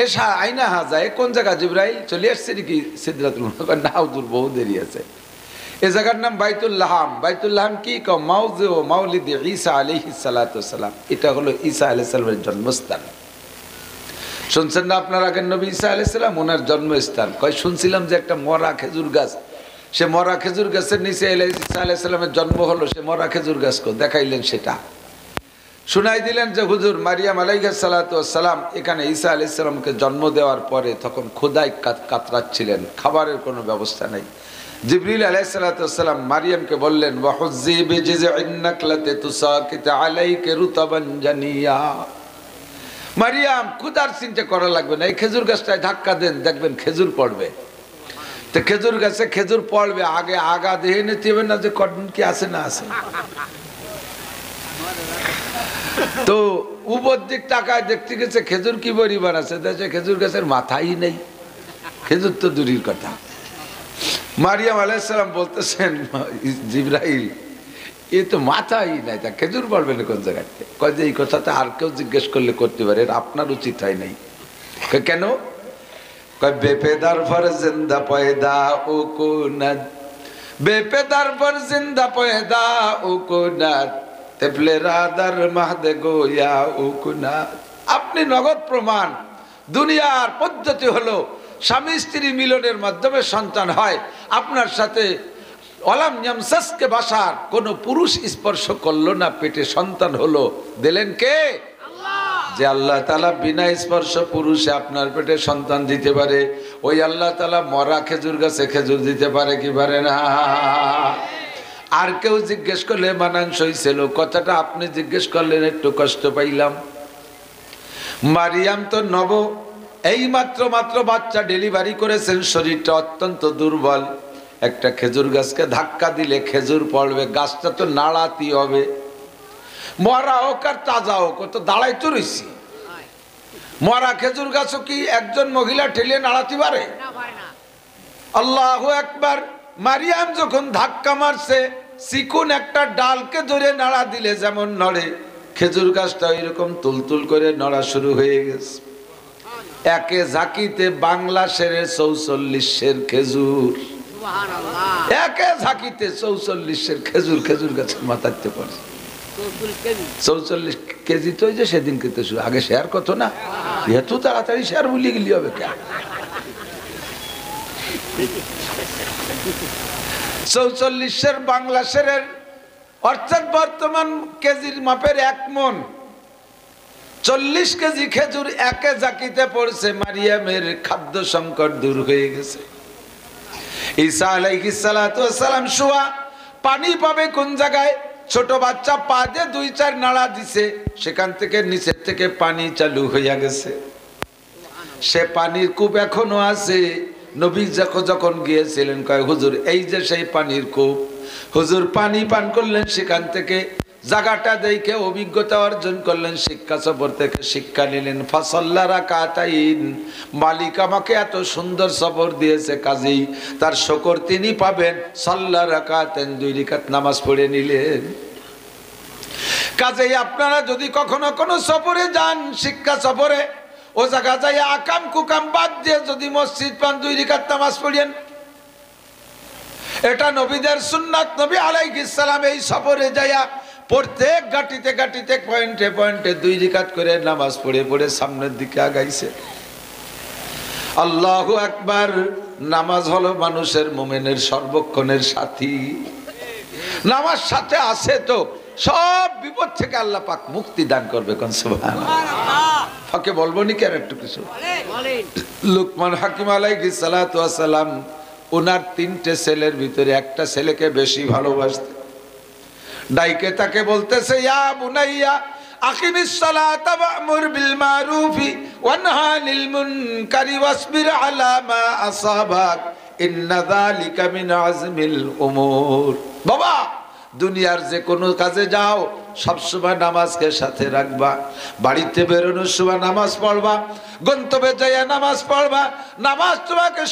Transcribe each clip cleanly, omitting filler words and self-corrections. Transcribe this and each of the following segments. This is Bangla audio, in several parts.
এসা আইনা যায় কোন জায়গা জিবরাইল চলে আসছে নাকি সিদরাতুল মুনতাহা নাও দূর বহু দেরি আছে এই জায়গার নাম বাইতুল লাহাম বাইতুল লাহাম কি কও মাউযু মাউলিদ ঈসা আলাইহিস সালাতু ওয়াসসালাম এটা হলো ঈসা আলাইহিস সালামের জন্মস্থান শুনছেন না আপনার আগের নবী ঈসা আলাইহিস সালাম ওনার জন্মস্থান কই শুনছিলাম যে একটা মরা খেজুর গাছ সে মরা খেজুর গাছের নিচে ঈসা আলাইহিস সালামের জন্ম হলো সে মরা খেজুর গাছকে দেখাইলেন সেটা শুনাই দিলেন যে হুজুর মারিয়াম আলাইহিস সালাতু ওয়াসসালাম এখানে ঈসা আলাইহিস সালামকে জন্ম দেওয়ার পরে তখন খোদায় কাতরাচ্ছিলেন খাবারের কোনো ব্যবস্থা নাই জিবরিল আলাইহিস সালাতু ওয়াসসালাম মারিয়ামকে বললেন ওয়া হুজ্জি বিজিযিন নাকলাতি তুসাকিত আলাইকা রুতাবান জানিয়া মারিয়াম খোদার চিন্তা করা লাগবে না এই খেজুর গাছটায় ধাক্কা দেন দেখবেন খেজুর পড়বে তো খেজুর গাছে খেজুর পড়বে আগে আগা দেহে নিতে হবে না যে কর্ন কি আছে না আছে তো উপর দিক টাকায় দেখতে গেছে খেজুর কি পরিমাণ আছে দেখছে খেজুর গাছের মাথাই নেই খেজুর তো দূরের কথা মারিয়াম আলাইহিস সালাম বলতেছেন জিবরাইল এ তো মাথাই নাই তা খেজুর পড়বে না কোন জায়গাতে কয় যে এই কথাটা আর কেউ জিজ্ঞেস করলে করতে পারে আপনার উচিত হয় নাই কেন কয় বেপেদার পর জিন্দা পয়দা ও কোনাদ বেপেদার পর জিন্দা পয়দা ও কোনাদ আপনি নগদ প্রমাণ দুনিয়ার পদ্ধতি হলো স্বামী স্ত্রী মিলনের মাধ্যমে সন্তান হয় আপনার সাথে ওয়ালাম ইয়ামসাসকে বাশার কোনো পুরুষ স্পর্শ করলো না পেটে সন্তান হলো দিলেন কে যে আল্লাহ তাআলা বিনা স্পর্শ পুরুষে আপনার পেটে সন্তান দিতে পারে ওই আল্লাহ তাআলা মরা খেজুর গাছে খেজুর দিতে পারে কি পারে না আর কেউ জিজ্ঞেস করলে মানানসই ছিল কথাটা আপনি জিজ্ঞেস করলেন একটু কষ্ট পাইলাম মারিয়াম তো নব এই মাত্র বাচ্চা ডেলিভারি করেছেন শরীরটা অত্যন্ত দুর্বল একটা খেজুর গাছকে ধাক্কা দিলে খেজুর পড়বে গাছটা তো নাড়াতে হবে মরা হোক আর তাজা হোক তো দাঁড়াই তো রয়েছি মরা খেজুর গাছও কি একজন মহিলা ঠেলে নাড়াতে পারে আল্লাহু আকবার মারিয়াম যখন ধাক্কা মারছে চিকুন একটা ডালকে ধরে নাড়া দিলে যেমন নড়ে খেজুর গাছটা এরকম তুলতুল করে নড়া শুরু হয়ে গেছে একে ঝাঁকিতে বাংলা শেরে 44 খেজুর একে ঝাঁকিতে 44 খেজুর খেজুর গাছের মাথাতে পড়ে 44 কেজি তো যে সেদিন খেতে শুরু আগে শেয়ার কত না এত তাড়াতাড়ি শেয়ার ভুলে গেলি হবে কেন 44 বাংলা শেরের অর্থাৎ বর্তমান কেজির মাপের 1 মণ 40 কেজি খেজুর একে জাকিতে পড়ছে মারিয়ামের খাদ্য সংকট দূর হয়ে গেছে ঈসা আলাইহিস সালাতু ওয়াস সালাম শুয়া পানি পাবে কোন জায়গায় ছোট বাচ্চা পা দিয়ে 2-4 নাড়া দিছে সেখান থেকে নিচের থেকে পানি চালু হয়ে গেছে সে পানির কূপ এখনো আছে নবী যখন গিয়েছিলেন কয় হুজুর এই যে সেই পানির কূপ হুজুর পানি পান করলেন সেখান থেকে জায়গাটা দেখে অভিজ্ঞতা অর্জন করলেন শিক্ষা সফর থেকে শিক্ষা নিলেন ফাসাল্লা রাকাতাইন মালিক আমাকে এত সুন্দর সফর দিয়েছে কাজেই তার শুকর তিনি পাবেন সাল্লা রাকাতাইন 2 রাকাত নামাজ পড়ে নিলেন কাজেই আপনারা যদি কখনো কোনো সফরে যান শিক্ষা সফরে ও জায়গা যায় আকাম কুকাম বাদ দিয়ে যদি মসজিদ পান 2 রাকাত নামাজ পড়েন এটা নবীদের সুন্নাত নবী আলাইহিস সালাম এই সফরে যায় প্রত্যেক গাটিতে পয়েন্টে 2 রাকাত করে নামাজ পড়ে সামনের দিকে আগাইছে আল্লাহু আকবার নামাজ হলো মানুষের মুমিনের সর্বক্ষণের সাথী নামাজ সাথে আছে তো সব বিপদ থেকে আল্লাহ পাক মুক্তি দান করবে কোন সুবহানাল্লাহ ফাকে বলবো নি কেন একটু কিছু লুকমান হাকিম আলাইহিস সালাতু ওয়াস সালাম ওনার 3টে ছেলের ভিতরে একটা ছেলেকে বেশি ভালোবাসতেন ডাইকে তাকে বলতেছে ইয়া বুনাইয়া আকিমিস সালাতা ওয়া'মুর বিল মারুফি ওয়ানহা আনিল মুনকারি ওয়াসবির আলা মা আসাবাক ইন্না যালিকা মিন আজমিল উমুর বাবা দুনিয়ার যে কোনো কাজে যাও সব সময় নামাজকে সাথে রাখবা বাড়িতে বেরোনোর সময় নামাজ পড়বা গন্তব্যে যাইয়া নামাজ পড়বা নামাজ তোমাকে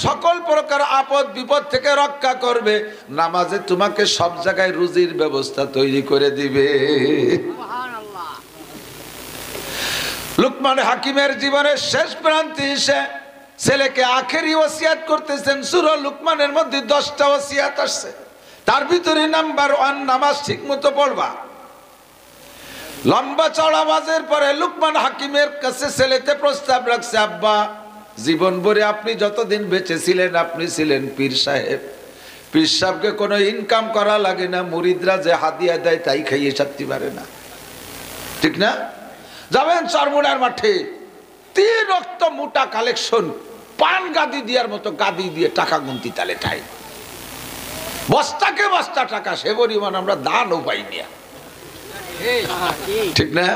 সকল প্রকার আপদ বিপদ থেকে রক্ষা করবে নামাজে তোমাকে সব জায়গায় রুজির ব্যবস্থা তৈরি করে দিবে সুবহানাল্লাহ লুকমান হাকিমের জীবনের শেষ প্রান্তে এসে ছেলেকে আখেরি ওসিয়াত করতেছেন। সূরা লুকমানের মধ্যে 10টা ওসিয়াত আসছে, তার ভিতরে নাম্বার 1 নামাজ ঠিক মতো পড়বা। লম্বা চড়া ওয়াজের পরে লুকমান হাকিমের কাছে ছেলেতে প্রস্তাব রাখছে, আব্বা জীবন ভরে আপনি যতদিন বেঁচে ছিলেন আপনি ছিলেন পীর সাহেব, পীর সাহেবকে কোনো ইনকাম করা লাগে না, মুরিদরা যে হাদিয়া দেয় তাই খাইয়ে সারতে পারে না, ঠিক না? যাবেন চরমুনার মাঠে 3 রক্ত মোটা কালেকশন, পান গাদি দেওয়ার মতো গাদি দিয়ে টাকা গুনতি তালে ঠাই, বস্তাকে বস্তা টাকা, সে পরিমাণ আমরা দানও পাইনি, ঠিক না?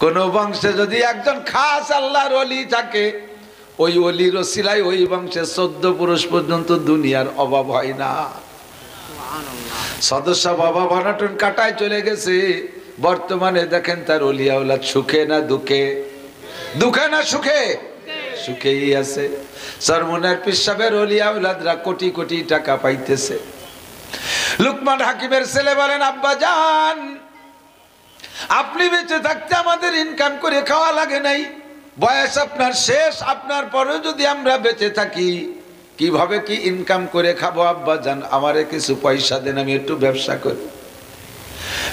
কোন বংশে যদি একজন খাস আল্লাহর ওলি থাকে, ওই ওলির ওসিলায় ওই বংশে 14 পুরুষ পর্যন্ত দুনিয়ার অভাব হয় না। সদস্য বাবা বানাটন কাটায় চলে গেছে, বর্তমানে দেখেন তার ওলিয়া ওলাদ সুখে না দুঃখে, দুঃখে না সুখে, সুখেই আছে। চরমুনার পীর সাহেবের ওলিয়া ওলাদরা কোটি কোটি টাকা পাইতেছে। লুকমান হাকিমের ছেলে বলেন, আব্বা জান আপনি বেঁচে থাকতে আমাদের ইনকাম করে খাওয়া লাগে নাই, বয়স আপনার শেষ, আপনার পরেও যদি আমরা বেঁচে থাকি কিভাবে কি ইনকাম করে খাবো? আব্বা জান আমারে কিছু পয়সা দেন, আমি একটু ব্যবসা করি।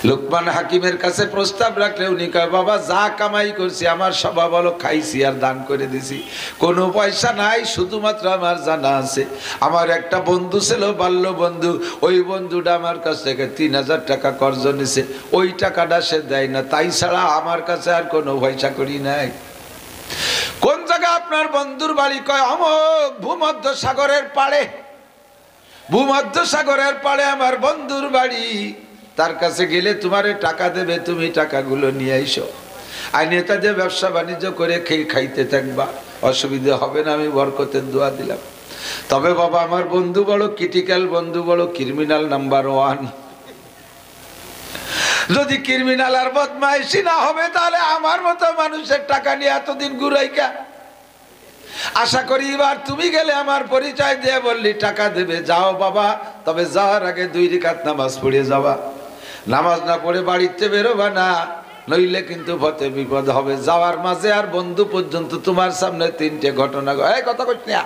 লুকমান হাকিমের কাছে প্রস্তাব রাখলে উনি কয়, বাবা যা কামাই করছি আমার স্বভাব হলো খাইছি আর দান করে দিছি, কোনো পয়সা নাই, শুধুমাত্র আমার জানা আছে আমার একটা বন্ধু ছিল বাল্য বন্ধু, ওই বন্ধুটা আমার কাছ থেকে 3000 টাকা কর্জ নিছে, ওই টাকাটা সে দেয় না, তাই ছাড়া আমার কাছে আর কোনো পয়সা করি নাই। কোন জায়গায় আপনার বন্ধুর বাড়ি? কয় অমুক ভূমধ্য সাগরের পাড়ে, ভূমধ্য সাগরের পাড়ে আমার বন্ধুর বাড়ি, তার কাছে গেলে তোমারে টাকা দেবে, তুমি টাকাগুলো নিয়ে আইসো, আর নেতা দিয়ে ব্যবসা বাণিজ্য করে খাইতে থাকবা, অসুবিধা হবে না, আমি বরকতের দোয়া দিলাম। তবে বাবা আমার বন্ধু বড় ক্রিটিক্যাল, বন্ধু বড় ক্রিমিনাল নাম্বার 1, যদি ক্রিমিনাল আর বদমাইশি না হবে তাহলে আমার মতো মানুষের টাকা নিয়ে এতদিন ঘুরাইকা। আশা করি এবার তুমি গেলে আমার পরিচয় দিয়ে বললি টাকা দেবে, যাও বাবা, তবে যাওয়ার আগে 2 রাকাত নামাজ পড়ে যাবা, নামাজ না পড়ে বাড়িতে বেরোবা না, নইলে কিন্তু পথে বিপদ হবে। যাওয়ার মাঝে আর বন্ধু পর্যন্ত তোমার সামনে 3টে ঘটনা, এই কথা কইছ না,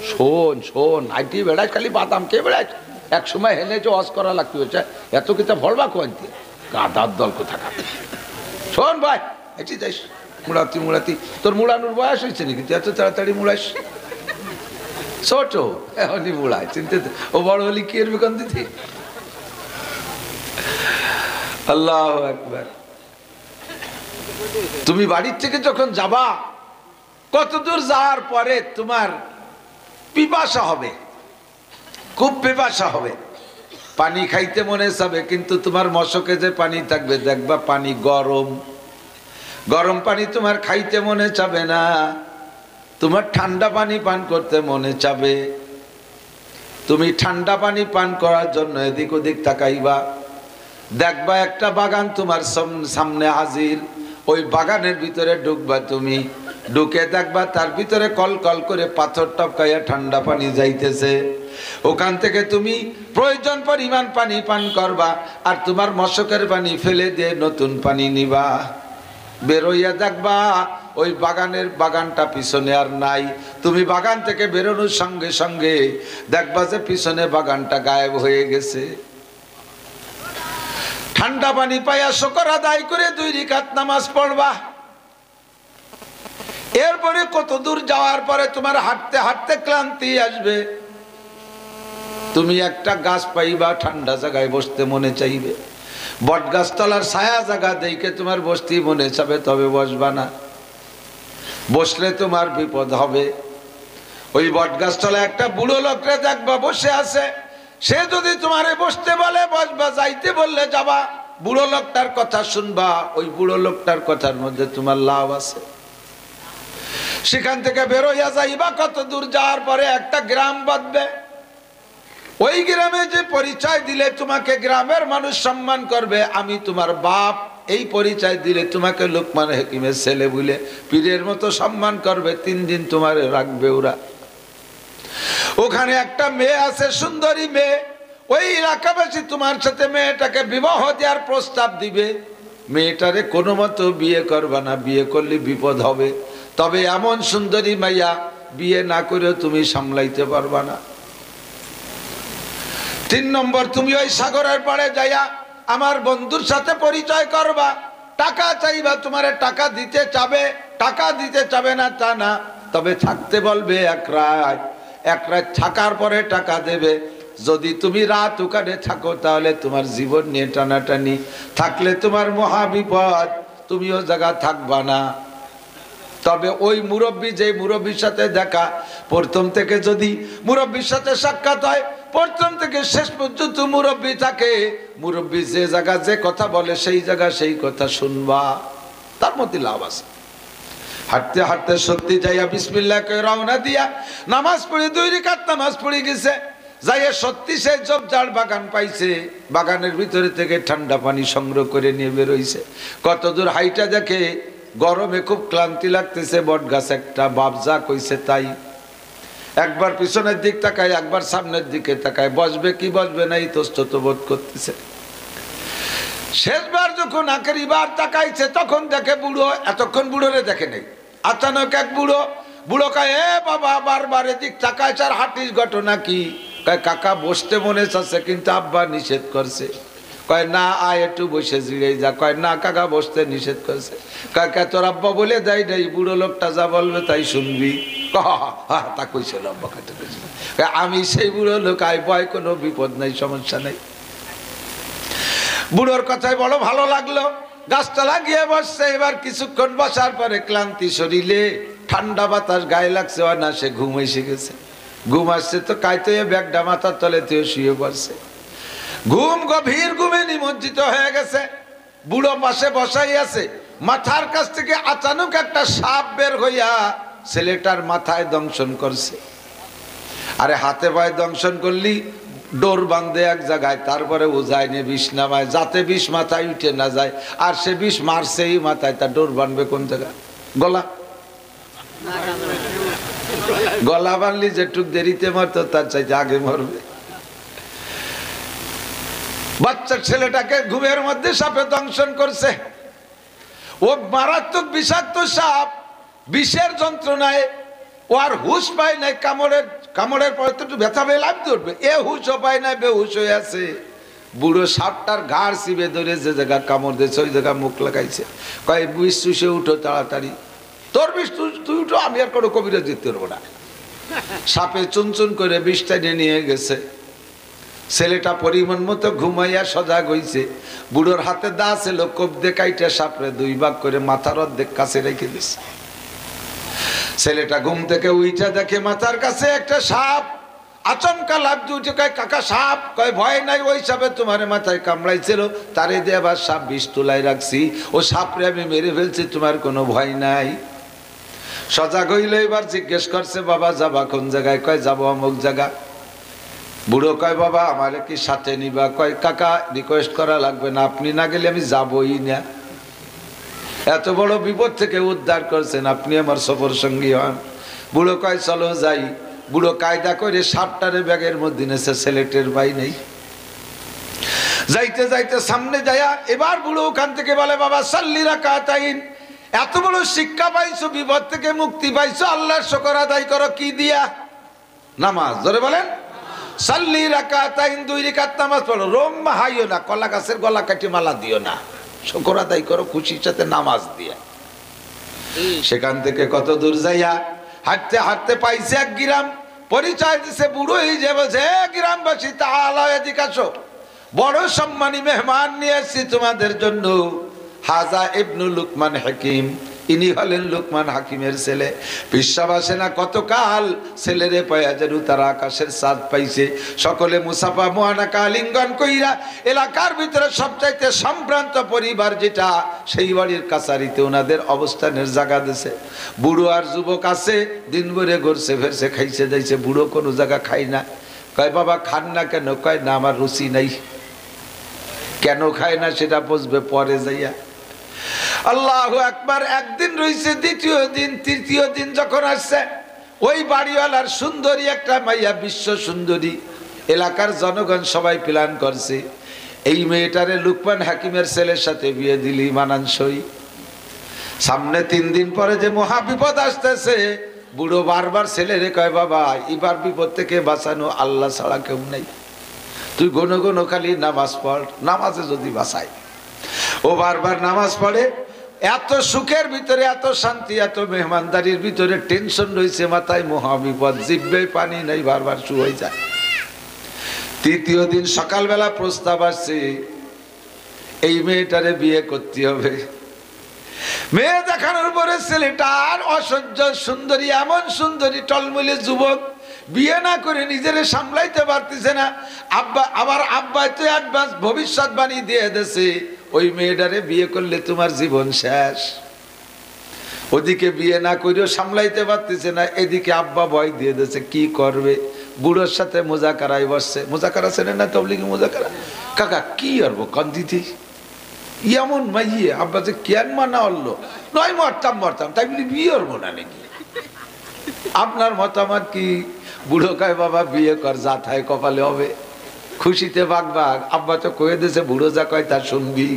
শোন শোন, আইটি বেড়াই খালি বাদাম কে বেড়াই, এক সময় হেনে যে অস করা লাগতে হচ্ছে, এত কিতা ভরবা কোয়ান্তি গাদার দল কোথাকা। শোন ভাই, এটি যাইস মুড়াতি মুড়াতি, তোর মুড়ানোর বয়স হয়েছে নাকি? তুই এত তাড়াতাড়ি মুড়াইস? ছোট এখনই মুড়ায়, চিনতে ও বড় হলি কি এর বেকন দিতি? আল্লাহু আকবার। তুমি বাড়ির থেকে যখন যাবা, কত দূর যাওয়ার পরে তোমার পিপাসা হবে, খুব পিপাসা হবে, পানি খাইতে মনে চাবে, কিন্তু তোমার মশকে যে পানি থাকবে দেখবা পানি গরম, গরম পানি তোমার খাইতে মনে চাবে না, তোমার ঠান্ডা পানি পান করতে মনে চাবে। তুমি ঠান্ডা পানি পান করার জন্য এদিক ওদিক তাকাইবা, দেখবা একটা বাগান তোমার সামনে হাজির, ওই বাগানের ভিতরে ঢুকবা, তুমি ঢুকে দেখবা তার ভিতরে কল কল করে পাথর টপকাইয়া ঠান্ডা পানি যাইতেছে, ওখান থেকে তুমি প্রয়োজন পরিমাণ পানি পান করবা, আর তোমার মশকের পানি ফেলে দিয়ে নতুন পানি নিবা, বেরোইয়া দেখবা ওই বাগানটা পিছনে আর নাই, তুমি বাগান থেকে বেরোনোর সঙ্গে সঙ্গে দেখবা যে পিছনে বাগানটা গায়েব হয়ে গেছে। ঠান্ডা পানি পাইয়া শুকর আদায় করে 2 রাকাত নামাজ পড়বা। এরপরে কত দূর যাওয়ার পরে তোমার হাঁটতে হাঁটতে ক্লান্তি আসবে, তুমি একটা গাছ পাইবা, ঠান্ডা জায়গায় বসতে মনে চাইবে, বট গাছ তলার ছায়া জায়গা দেখে তোমার বসতে মনে চাবে, তবে বসবা না, বসলে তোমার বিপদ হবে। ওই বট গাছ তলায় একটা বুড়ো লোকরে দেখবা বসে আছে, সে যদি তোমারে বসতে বলে বসবা, যাইতে বললে যাবা, বুড়ো লোকটার কথা শুনবা, ওই বুড়ো লোকটার কথার মধ্যে তোমার লাভ আছে। সেখান থেকে বেরোইয়া যাইবা, কত দূর যাওয়ার পরে একটা গ্রাম বাঁধবে, ওই গ্রামে যে পরিচয় দিলে তোমাকে গ্রামের মানুষ সম্মান করবে, আমি তোমার বাপ, এই পরিচয় দিলে তোমাকে লুকমান হাকিমের ছেলে বলে পীরের মতো সম্মান করবে, 3 দিন তোমার রাখবে ওরা। ওখানে একটা মেয়ে আছে, সুন্দরী মেয়ে, ওই এলাকাবাসী তোমার সাথে মেয়েটাকে বিবাহ দেওয়ার প্রস্তাব দিবে, মেয়েটারে কোনো মতো বিয়ে করবা না, বিয়ে করলে বিপদ হবে। তবে এমন সুন্দরী মাইয়া বিয়ে না করেও তুমি সামলাইতে পারবা না। 3 নম্বর, তুমি ওই সাগরের পাড়ে যাইয়া আমার বন্ধুর সাথে পরিচয় করবা, টাকা চাইবা, তোমারে টাকা দিতে চাবে, টাকা দিতে চাবে না তা না, তবে থাকতে বলবে এক রাত থাকার পরে টাকা দেবে। যদি তুমি রাত ওখানে থাকো তাহলে তোমার জীবন নিয়ে টানাটানি, থাকলে তোমার মহা বিপদ, তুমিও জায়গা থাকবা না। তবে ওই মুরব্বী, যে মুরব্বীর সাথে দেখা, প্রথম থেকে যদি মুরব্বীর সাথে সাক্ষাৎ হয়, প্রথম থেকে শেষ পর্যন্ত মুরব্বী থাকে, মুরব্বী যে জায়গা যে কথা বলে সেই জায়গা সেই কথা শুনবা, তার মধ্যে লাভ আছে। হাঁটতে হাঁটতে সত্যি যাইয়া বিসমিল্লাহ কয়ে রওনা দিয়া নামাজ পড়ে 2 রাকাত নামাজ পড়ে গেছে। যাইয়া সত্যি সে জবজার বাগান পাইছে, বাগানের ভিতরে থেকে ঠান্ডা পানি সংগ্রহ করে নিয়ে বেরোইছে। কত দূর হাইটা দেখে গরমে খুব ক্লান্তি লাগতেছে, বট গাছ একটা, বাবজা কইছে তাই। একবার পিছনের দিক তাকায়, একবার সামনের দিকে তাকায়, বসবে কি বসবে না ইতস্তত বোধ করতেছে। শেষবার যখন আখেরি বার তাকাইছে তখন দেখে বুড়ো, এতক্ষণ বুড়োরে দেখে নেই, আচানক এক বুড়ো কয়, এ বাবা, বারবার এদিক তাকাইছে আর হাঁটিস, ঘটনা কি? কয় কাকা বসতে মনে চাচ্ছে কিন্তু আব্বা নিষেধ করছে। কয় না, আয় একটু বসে জিরে যা। কয় না কাকা, বসতে নিষেধ করছে। কয় তোর আব্বা বলে দেয় নাই, বুড়ো লোকটা যা বলবে তাই শুনবি। তা কইছিল আব্বা, কাটে কইছিল। আমি সেই বুড়ো লোক, আয় ভয়, কোনো বিপদ নাই, সমস্যা নাই। বুড়োর কথায় বড় ভালো লাগলো, গাছটা লাগিয়ে বসছে। এবার কিছুক্ষণ বসার পরে ক্লান্তি শরীরে, ঠান্ডা বাতাস গায়ে লাগছে, না সে ঘুম এসে গেছে। ঘুম আসছে তো কাইতে ব্যাগটা মাথার তলে তুই শুয়ে পড়ছে। ঘুম, গভীর ঘুমে নিমজ্জিত হয়ে গেছে। বুড়ো পাশে বসাই আছে, মাথার কাছ থেকে আচানক একটা সাপ বের হইয়া ছেলেটার মাথায় দংশন করছে। আরে হাতে পায়ে দংশন করলি ডোর বাঁধে এক জায়গায়, তারপরে ও যায়নি বিষ নামায়, যাতে বিষ মাথায় উঠে না যায়। আর সে বিষ মারছে এই মাথায়, তার ডোর বাঁধবে কোন জায়গায়? গলা বানলি যেটুক দেরিতে মারতো তার চাইতে আগে মরবে। বাচ্চা ছেলেটাকে ঘুমের মধ্যে সাপে দংশন করছে। ও মারাত্মক বিষাক্ত সাপ, বিষের যন্ত্রণায় ও আর হুশ পায় নাই। কামড়ের পরে তো একটু ব্যথা পেয়ে লাভ ধরবে, এ হুশও পায় নাই, বেহুশ হয়ে আছে। বুড়ো সাপটার ঘাড় চিবে ধরে যে জায়গা কামড় দিয়েছে ওই জায়গা মুখ লাগাইছে। কয় বিষ চুষে উঠো তাড়াতাড়ি, তোর বিষ তুই উঠো, আমি আর কোনো কবিরাজ দিতে পারবো না। সাপে চুনচুন করে বিষটা নিয়ে গেছে। ছেলেটা পরিমাণ মতো ঘুমাইয়া সজাগ হইছে। বুড়োর হাতে দা ছিল, কোপ দিয়ে কাইটা সাপরে 2 ভাগ করে মাথার অর্ধেক কাছে রেখে দিছে। ছেলেটা ঘুম থেকে উইঠা দেখে মাথার কাছে একটা সাপ। আচমকা লাভ দিয়ে উঠে কয় কাকা সাপ। কয় ভয় নাই, ওই সাপে তোমার মাথায় কামড়াইছিল, তারে দিয়ে আবার সাপ বিষ তুলাই রাখছি, ও সাপরে আমি মেরে ফেলছি, তোমার কোনো ভয় নাই। সজাগ হইলে এবার জিজ্ঞেস করছে, বাবা যাবা কোন জায়গায়? কয় যাবো অমুক জায়গা। বুড়ো কয় বাবা আমারে কি সাথে নিবা? কয় কাকা রিকোয়েস্ট করা লাগবে না, আপনি না গেলে আমি যাবই না। এত বড় বিপদ থেকে উদ্ধার করছেন, আপনি আমার সফর সঙ্গী হন। বুড়ো কয় চলো যাই। বুড়ো কায়দা করে সাপটারে ব্যাগের মধ্যে নেছে, ছেলেটের ভাই নেই। যাইতে যাইতে সামনে যায়া এবার বুড়ো ওখান থেকে বলে, বাবা সাল্লি রাকাতাইন, এত বড় শিক্ষা পাইছো, বিপদ থেকে মুক্তি পাইছো, আল্লাহর শুকর আদায় করো কি দিয়া? নামাজ। ধরে বলেন সাল্লি রাকাতাইন, 2 রাকাত নামাজ পড়ো। রোম হাইও না, কলা গাছের গলা কাটি মালা দিও না, শুকর আদায় করো খুশির সাথে নামাজ দিয়া। সেখান থেকে কত দূর যাইয়া হাঁটতে হাঁটতে পাইছে এক গ্রাম। পরিচয় দিছে বুড়ো, এই যে বলছে, গ্রামবাসী তাআলা এদিকে আসো, বড় সম্মানী মেহমান নিয়ে এসেছি তোমাদের জন্য। হাজা ইবনু লুকমান হাকিম, ইনি হলেন লুকমান হাকিমের ছেলে। বিশ্বাস আসে না, কতকাল ছেলেরে পায়া যেন তারা আকাশের চাঁদ পাইছে। সকলে মুসাফা মুআনাকা আলিঙ্গন কইরা এলাকার ভিতরে সবচাইতে সম্ভ্রান্ত পরিবার যেটা, সেই বাড়ির কাছারিতে ওনাদের অবস্থানের জায়গা দিছে। বুড়ো আর যুবক আছে, দিন ভরে ঘুরছে ফেরছে, খাইছে যাইছে। বুড়ো কোনো জায়গা খাই না। কয় বাবা খান না কেন? কয় না আমার রুচি নাই। কেন খায় না সেটা বুঝবে পরে যাইয়া। আল্লাহু আকবার। একদিন রইছে, দ্বিতীয় দিন, তৃতীয় দিন যখন আসছে, ওই বাড়িওয়ালার সুন্দরী একটা মাইয়া, বিশ্ব সুন্দরী। এলাকার জনগণ সবাই প্ল্যান করছে, এই মেয়েটারে লুকমান হাকিমের ছেলের সাথে বিয়ে দিলি মানানসই। সামনে 3 দিন পরে যে মহা বিপদ আসতেছে, বুড়ো বারবার ছেলেরে কয়, বাবা এবার বিপদ থেকে বাঁচানো আল্লাহ ছাড়া কেউ নেই, তুই ঘন ঘন খালি নামাজ পড়, নামাজে যদি বাঁচাই। ও বারবার নামাজ পড়ে, এত সুখের ভিতরে, এত শান্তি, এত মেহমানদারির ভিতরে টেনশন রয়েছে মাথায়, মহা বিপদ, জিভে পানি নাই, বারবার শুয়ে যায়। 3য় দিন সকালবেলা প্রস্তাব আসছে, এই মেয়েটারে বিয়ে করতে হবে। মেয়ে দেখানোর পরে ছেলেটার অসহ্য সুন্দরী, এমন সুন্দরী টলমলে যুবক, বিয়ে না করে নিজের সামলাইতে পারতেছে না। আব্বা তো অ্যাডভান্স ভবিষ্যৎবাণী দিয়ে দিয়েছে, ওই মেয়েটারে বিয়ে করলে তোমার জীবন শেষ। ওদিকে বিয়ে না করেও সামলাইতে পারতেছে না, এদিকে আব্বা ভয় দিয়ে দিয়েছে, কি করবে? বুড়োর সাথে মোজাকারায় বসছে। মোজাকারা ছেড়ে না, তবলিগি মোজাকারা। কাকা কি করবো কান্দিতে, এমন মাইয়ে আব্বা যে কেন মানা হলো, নয় মরতাম তাই বলি বিয়ে করবো না নাকি? আপনার মতামত কি? বুড়ো কয়, বাবা বিয়ে কর, যা থায় কপালে হবে, খুশিতে বাগবাগ। আব্বা তো কয়ে দিয়েছে, বুড়ো যা কয় তা শুনবি।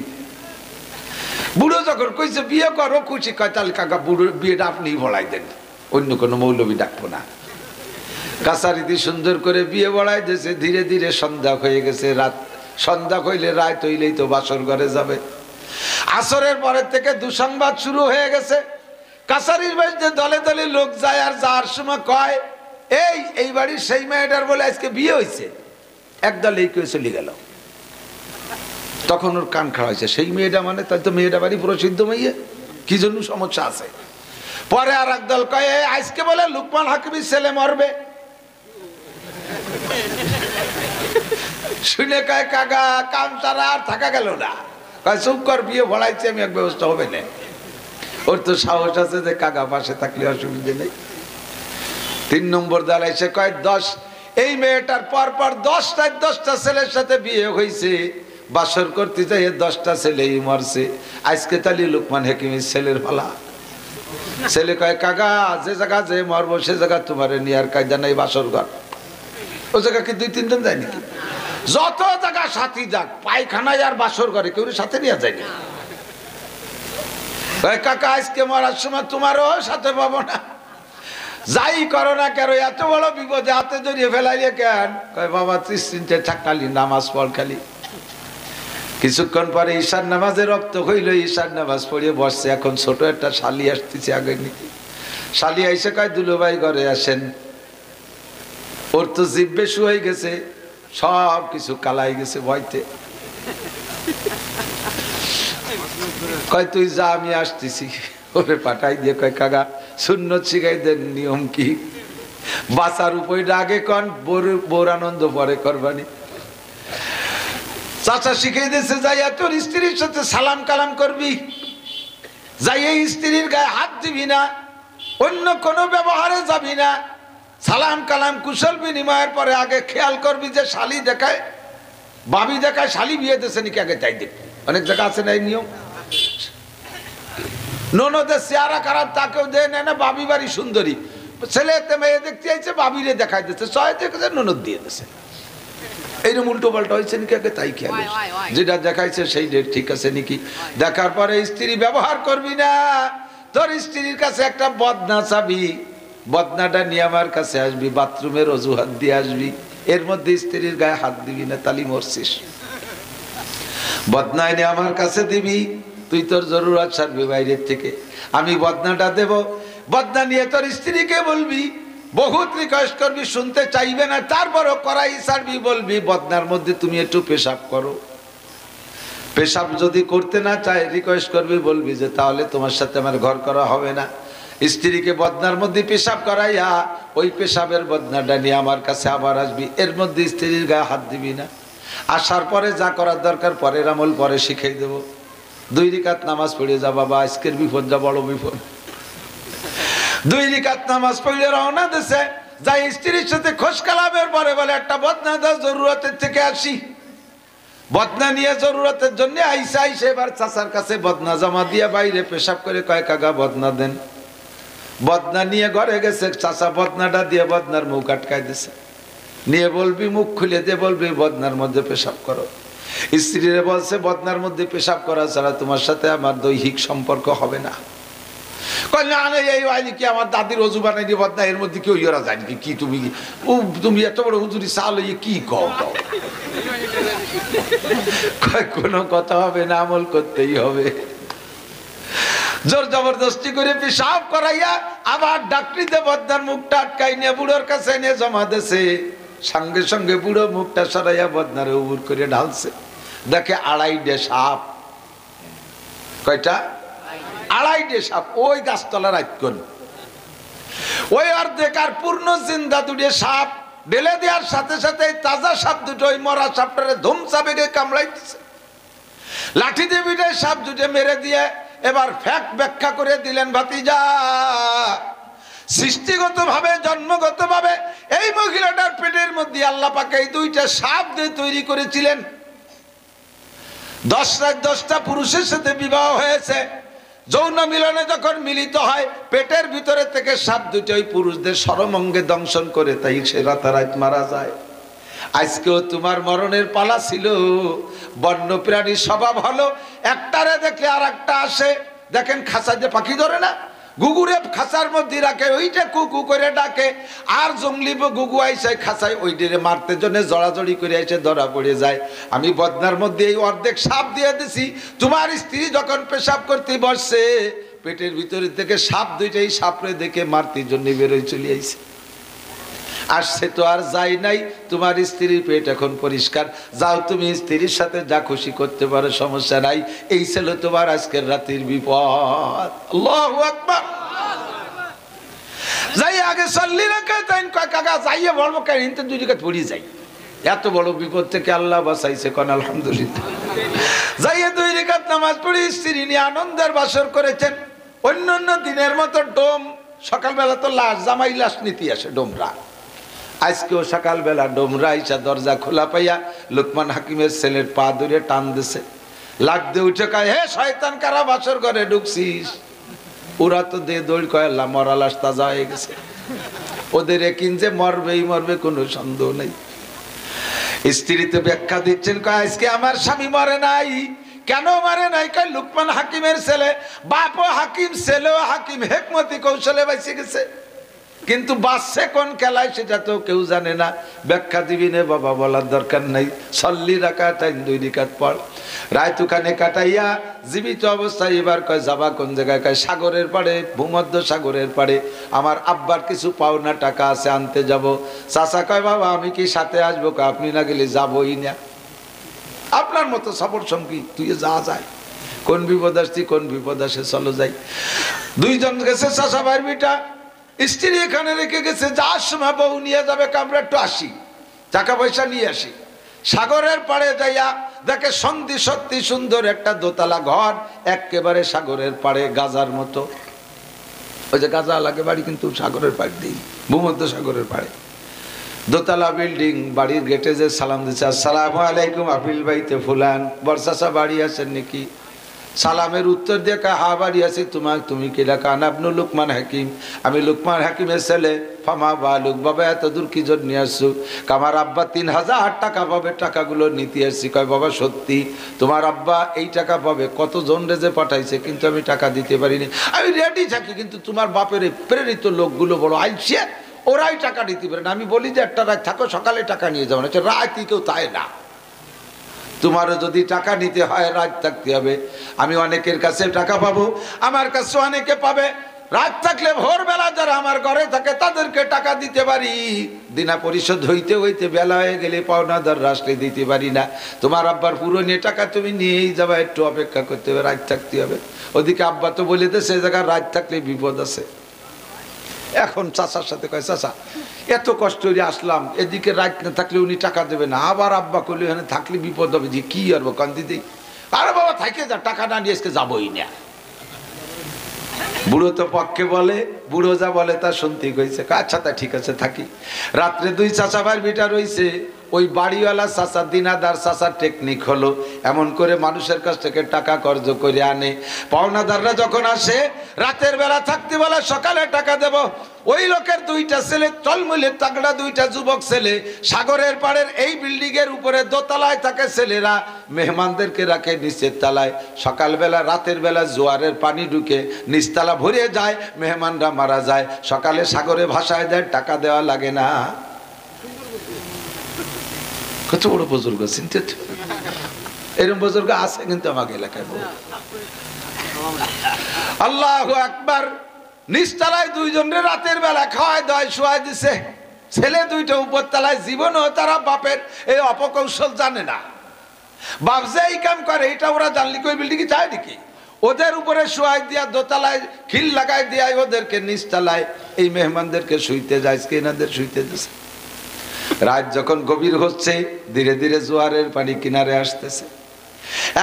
বুড়ো যখন কইছে বিয়ে করো, খুশি কয়, তাহলে কাকা বুড়ো বিয়েটা আপনি বড়াই দেন, অন্য কোনো মৌলবী ডাকবো না। কাছারিতে সুন্দর করে বিয়ে বড়াই দিয়েছে। ধীরে ধীরে সন্ধ্যা হয়ে গেছে, রাত। সন্ধ্যা হইলে রাত হইলেই তো বাসর ঘরে যাবে। আসরের পরের থেকে দুঃসংবাদ শুরু হয়ে গেছে। কাছারির বাড়িতে দলে দলে লোক যায়, আর যাওয়ার সময় কয়, এই বাড়ির সেই মেয়েটার বলে আজকে বিয়ে হয়েছে। একদল এই কেউ চলে গেল। তখন ওর কান খাওয়া হয়েছে, সেই মেয়েটা মানে তাই তো মেয়েটা বাড়ি প্রসিদ্ধ মেয়ে, কি জন্য সমস্যা আছে? পরে আর একদল কয়, আজকে বলে লুকমান হাকিমের ছেলে মরবে। শুনে কয়, কাকা কাম ছাড়া আর থাকা গেল না। কয়, চুপ কর, বিয়ে ভরাইছে আমি, এক ব্যবস্থা হবে না। ওর তো সাহস আছে যে কাকা পাশে থাকলে অসুবিধে নেই। 3 নম্বর দাঁড়াইছে, কয় 10। এই মেয়েটার পর 10টা ছেলের সাথে বিয়ে হয়েছে, বাসর করতে চাই 10টা ছেলেই মরছে। আজকে তালি লুকমান হাকিমের ছেলের পালা। ছেলে কয়, কাকা যে জায়গা যে মরবো সে জায়গা তোমার নিয়ে আর কায়দা নাই, বাসর ঘর। ও জায়গা কি 2-3 জন যায় নাকি? যত জায়গা সাথী যাক, পায়খানায় আর বাসর ঘরে কেউ সাথে নিয়ে যায় না। কাকা আজকে মরার সময় তোমারও সাথে পাবো না, যাই করো না কেন, এত বড় বিপদে হাতে জড়িয়ে ফেলাইলে কেন? কয়, বাবা 30 মিনিটে থাকালি নামাজ পড় খালি। কিছুক্ষণ পরে ঈশার নামাজে রক্ত হইল, ঈশার নামাজ পড়িয়ে বসছে। এখন ছোট একটা শালি আসতেছে আগে নাকি। শালি আইসে কয়, দুলো ভাই ঘরে আসেন। ওর তো জিব্বে শুয়ে গেছে, সব কিছু কালাই গেছে ভয়তে। কয়, তুই যা, আমি আসতেছি। ওরে পাঠাই দিয়ে কয়, কাকা সুন্নত শিখাই দেন, নিয়ম কি? বাঁচার উপায়টা আগে কন, বোর আনন্দ পরে করবানি। চাচা শিখিয়ে দিয়েছে, যাইয়া তোর স্ত্রীর সাথে সালাম কালাম করবি, যাইয়া স্ত্রীর গায়ে হাত দিবি না, অন্য কোনো ব্যবহারে যাবি না। সালাম কালাম কুশল বিনিময়ের পরে আগে খেয়াল করবি যে শালি দেখায়, বাবি দেখায় শালি বিয়ে দিয়েছে নাকি, আগে তাই দেখবি। অনেক জায়গা আছে না এই নিয়ম। ননদের চেহারা খারাপ, তাকেও দেয় না, বাবি বাড়ি সুন্দরী, ছেলেতে মেয়ে দেখতে চাইছে, বাবিরে দেখাই দিচ্ছে, ছয় দেখেছে ননদ দিয়ে দিচ্ছে। এইরকম উল্টো পাল্টা হয়েছে নাকি, আগে তাই খেয়াল, যেটা দেখাইছে সেই ঠিক আছে নাকি। দেখার পরে স্ত্রী ব্যবহার করবি না। তোর স্ত্রীর কাছে একটা বদনা চাবি, বদনাটা নিয়ে আমার কাছে আসবি, বাথরুমের অজুহাত দিয়ে আসবি, এর মধ্যে স্ত্রীর গায়ে হাত দিবি না, তালি মরছিস। বদনা এনে আমার কাছে দিবি, তুই তোর জরুরত সারবি বাইরের থেকে, আমি বদনাটা দেব। বদনা নিয়ে তোর স্ত্রীকে বলবি, বহুত রিকোয়েস্ট করবি, শুনতে চাইবে না, তারপরও করাই সারবি, বলবি বদনার মধ্যে তুমি একটু পেশাব করো। পেশাব যদি করতে না চায়, রিকোয়েস্ট করবি, বলবি যে তাহলে তোমার সাথে আমার ঘর করা হবে না। স্ত্রীকে বদনার মধ্যে পেশাব করাইয়া ওই পেশাবের বদনাটা নিয়ে আমার কাছে আবার আসবি, এর মধ্যে স্ত্রীর গায়ে হাত দিবি না। আসার পরে যা করার দরকার পরের আমল পরে শিখাই দেবো। 2 রাকাত নামাজ পড়ে যা বাবা, আজকের বিপদ যা বড় বিপদ। 2 রাকাত নামাজ পড়ে রওনা দিছে, যাই স্ত্রীর সাথে খোঁজ কালামের পরে বলে একটা বদনা দাও, জরুরতের থেকে আসি। বদনা নিয়ে জরুরতের জন্য আইসা এবার চাচার কাছে বদনা জমা দিয়ে বাইরে পেশাব করে কয়, কাকা বদনা দেন। বদনা নিয়ে ঘরে গেছে, চাচা বদনাটা দিয়ে বদনার মুখ আটকাই দিছে। নিয়ে বলবি, মুখ খুলে দিয়ে বলবি বদনার মধ্যে পেশাব করো। স্ত্রীরে বলছে বদনার মধ্যে পেশাব করা ছাড়া তোমার সাথে আমার দৈহিক সম্পর্ক হবে না। কই না না, এই আইনি কি আমার দাদির অজু বানাই দিয়ে বদনা, এর মধ্যে কি ওরা যায় নাকি? কি তুমি তুমি এত বড় হুজুরি চাল কি কও? কোনো কথা হবে না, আমল করতেই হবে। জোর জবরদস্তি করে পেশাব করাইয়া আবার ডাক্তারিতে বদনার মুখটা আটকাই নিয়ে বুড়োর কাছে এনে জমা দিয়েছে। সঙ্গে সঙ্গে বুড়ো মুখটা সরাইয়া বদনারে উবুর করে ঢালছে। দেখে 2.5 সাপ। কয়টা? 2.5 সাপ। ওই গাছতলার আইকন ওই অর্ধেক আর পূর্ণ জিন্দা 2 সাপ ঢেলে দেওয়ার সাথে সাথে তাজা সাপ দুটো ওই মরা সাপটারে ধুমসা বেগে কামড়াইতেছে। লাঠি দিয়ে বিটে সাপ দুটো মেরে দিয়ে এবার ফ্যাক্ট ব্যাখ্যা করে দিলেন, ভাতিজা সৃষ্টিগত ভাবে জন্মগত ভাবে এই মহিলাটার পেটের মধ্যে আল্লাহ পাক এই 2টা সাপ দিয়ে তৈরি করেছিলেন। 10টা পুরুষের সাথে বিবাহ হয়েছে। যৌন মিলনে যখন মিলিত হয় পেটের ভিতরে থেকে সাপ দুটো ওই পুরুষদের সরমঙ্গে দংশন করে, তাই সে রাতারাত মারা যায়। আজকেও তোমার মরণের পালা ছিল। বন্য প্রাণীর স্বভাব হলো একটারে দেখলে আর একটা আসে। দেখেন খাঁচা যে পাখি ধরে না, গুগুরে খাঁচার মধ্যে রাখে, ওইটা কুকু করে ডাকে। আর জঙ্গলি গুগু আইসে খাঁচায় ওইটারে মারতে জন্য জড়াজড়ি করে এসে ধরা পড়ে যায়। আমি বদনার মধ্যে এই অর্ধেক সাপ দিয়ে দিছি। তোমার স্ত্রী যখন পেশাব করতে বসছে পেটের ভিতরে থেকে সাপ দুইটাই সাপরে দেখে মারতে জন্য বেরোয় চলে আইছে। আসছে তো আর যাই নাই। তোমার স্ত্রীর পেট এখন পরিষ্কার। যাও তুমি স্ত্রীর সাথে যা খুশি করতে পারো, সমস্যা নাই। এই ছিল তোমার আজকের রাতের বিপদ। আল্লাহু আকবার। যাই আগে সাল্লি রাকাত তাইন কাকা যাইয়ে বলবো কেন ইনতে 2 রাকাত পড়ি যাই। এত বড় বিপদ থেকে আল্লাহ বাঁচাইছে, কোন আলহামদুলিল্লাহ। যাইয়ে 2 রাকাত নামাজ পড়ি স্ত্রী নিয়ে আনন্দের বাসর করেছেন। অন্যান্য দিনের মতো ডোম সকালবেলা তো লাশ জামাই লাশ নীতি আসে ডোমরা। আজকেও সকালবেলা ডোমরা আইসা দরজা খোলা পাইয়া লোকমান হাকিমের ছেলের পা ধরে টান দিছে। লাগ দিয়ে উঠে কয়, হে শয়তান, কারা বাসর ঘরে ঢুকছিস? ওরা তো দে দৌড় কয়, আল্লাহ মরা লাশ তাজা হয়ে গেছে। ওদের একিন যে মরবেই মরবে, কোনো সন্দেহ নেই। স্ত্রীতে ব্যাখ্যা দিচ্ছেন, কয় আজকে আমার স্বামী মরে নাই। কেন মারে নাই? কয় লোকমান হাকিমের ছেলে, বাপও হাকিম ছেলেও হাকিম, হেকমতি কৌশলে বাইসে গেছে। কিন্তু বাসছে কোন খেলায় সেটা তো কেউ জানে না। ব্যাখ্যা দিবি নে বাবা, বলার দরকার নাই। সল্লি রাকাত 2 রাকাত পড়। রাত ওখানে কাটাইয়া জীবিত অবস্থায় এবার কয় যাবা কোন জায়গায়? কয় সাগরের পাড়ে, ভূমধ্য সাগরের পাড়ে আমার আব্বার কিছু পাওনা টাকা আছে, আনতে যাব। চাচা কয় বাবা আমি কি সাথে আসবো? আপনি না গেলে যাবই না। আপনার মতো সফর সঙ্গী তুই যা যায়, কোন বিপদ আসছি কোন বিপদ আসে, চলো যাই। 2 জন গেছে চাচা ভাইয়ের বিটা। স্ত্রী এখানে রেখে গেছে, যার সময় বউ নিয়ে যাবে, আমরা একটু আসি, টাকা পয়সা নিয়ে আসি। সাগরের পাড়ে যাইয়া দেখে সন্ধি সত্যি সুন্দর একটা দোতলা ঘর, একেবারে সাগরের পাড়ে, গাজার মতো। ওই যে গাজা লাগে বাড়ি, কিন্তু সাগরের পাড়ে দিই, ভূমধ্য সাগরের পাড়ে দোতলা বিল্ডিং। বাড়ির গেটে যে সালাম দিচ্ছে, আসসালামু আলাইকুম আপিল বাইতে ফুলান, বর্ষাসা বাড়ি আছেন নাকি? সালামের উত্তর দিয়ে কয়, হা বাড়ি আছি। তুমি কি ডাকা? আবনু লোকমান হাকিম, আমি লোকমান হাকিমের ছেলে। ফামা বালুক, বাবা এত দূর কি জন্য নিয়ে আসছো? আমার আব্বা 3000 টাকা পাবে, টাকাগুলো নিতে আসছি। কয় বাবা সত্যি? তোমার আব্বা এই টাকা পাবে? কতজন রেজে পাঠাইছে, কিন্তু আমি টাকা দিতে পারিনি। আমি রেডি থাকি, কিন্তু তোমার বাপের প্রেরিত লোকগুলো বড় আইছে, ওরাই টাকা দিতে পারে না। আমি বলি যে একটা রাত থাকো, সকালে টাকা নিয়ে যাবো না। রাত কেউ তাই না, তোমারও যদি টাকা নিতে হয় রাত থাকতে হবে। আমি অনেকের কাছে টাকা পাবো, আমার কাছে অনেকে পাবে। রাত থাকলে ভোরবেলা যারা আমার ঘরে থাকে তাদেরকে টাকা দিতে পারি। দিনা পরিশোধ হইতে হইতে বেলা হয়ে গেলে পাওনাদার রাষ্ট্রে দিতে পারি না। তোমার আব্বার পুরনো টাকা তুমি নিয়েই যাবা, একটু অপেক্ষা করতে হবে, রাত থাকতে হবে। ওদিকে আব্বা তো বলে দে সে জায়গায় রাত থাকলে বিপদ আছে। এখন চাচার সাথে কয়, চাচা এত কষ্ট করে আসলাম, এদিকে রাত না থাকলে উনি টাকা দেবে না। আবার আব্বা করলে এখানে থাকলে বিপদ হবে, যে কি আর কান্দি দিই। আরে বাবা থাকে যা, টাকা না নিয়ে আজকে যাবোই না। বুড়ো তো পক্ষে বলে, বুড়ো যা বলে তা শুনতে হয়েছে। আচ্ছা তা ঠিক আছে থাকি। রাত্রে 2 চাচা ভাইয়ের বিটা রয়েছে, ওই বাড়িওয়ালা চাচা দিনাদার চাচার টেকনিক হলো এমন করে মানুষের কাছ থেকে টাকা কর্জ করে আনে। পাওনাদাররা যখন আসে রাতের বেলা থাকতে বলে সকালে টাকা দেব, ওই লোকের দুইটা ছেলে টলমলে তাগড়া দুইটা যুবক ছেলে সাগরের পাড়ের এই বিল্ডিং এর উপরে দোতলায় থাকে, ছেলেরা মেহমানদেরকে রাখে নিচের তলায়। সকালবেলা রাতের বেলা জোয়ারের পানি ঢুকে নিচতলা ভরে যায়, মেহমানরা মারা যায়, সকালে সাগরে ভাসায় দেয়, টাকা দেওয়া লাগে না। কত বড় বুজুর্গ চিন্তিত, এরকম বুজুর্গ আছে কিন্তু আমাকে এলাকায়। আল্লাহু আকবার। নিচতলায় দুইজনের রাতের বেলা খাওয়ায় দাওয়ায় শোয়াই দিছে, ছেলে দুইটা উপর তলায়। জীবনও তারা বাপের এই অপকৌশল জানে না। বাপ যে এই কাম করে এটা ওরা জানলি কই বিল্ডিং চায় নাকি? ওদের উপরে শোয়াই দিয়া দোতলায় খিল লাগাই দিয়া ওদেরকে নিচতলায় এই মেহমানদেরকে শুইতে যায়, এনাদের শুইতে দিছে। রাত যখন গভীর হচ্ছে ধীরে ধীরে জোয়ারের পানি কিনারে আসতেছে,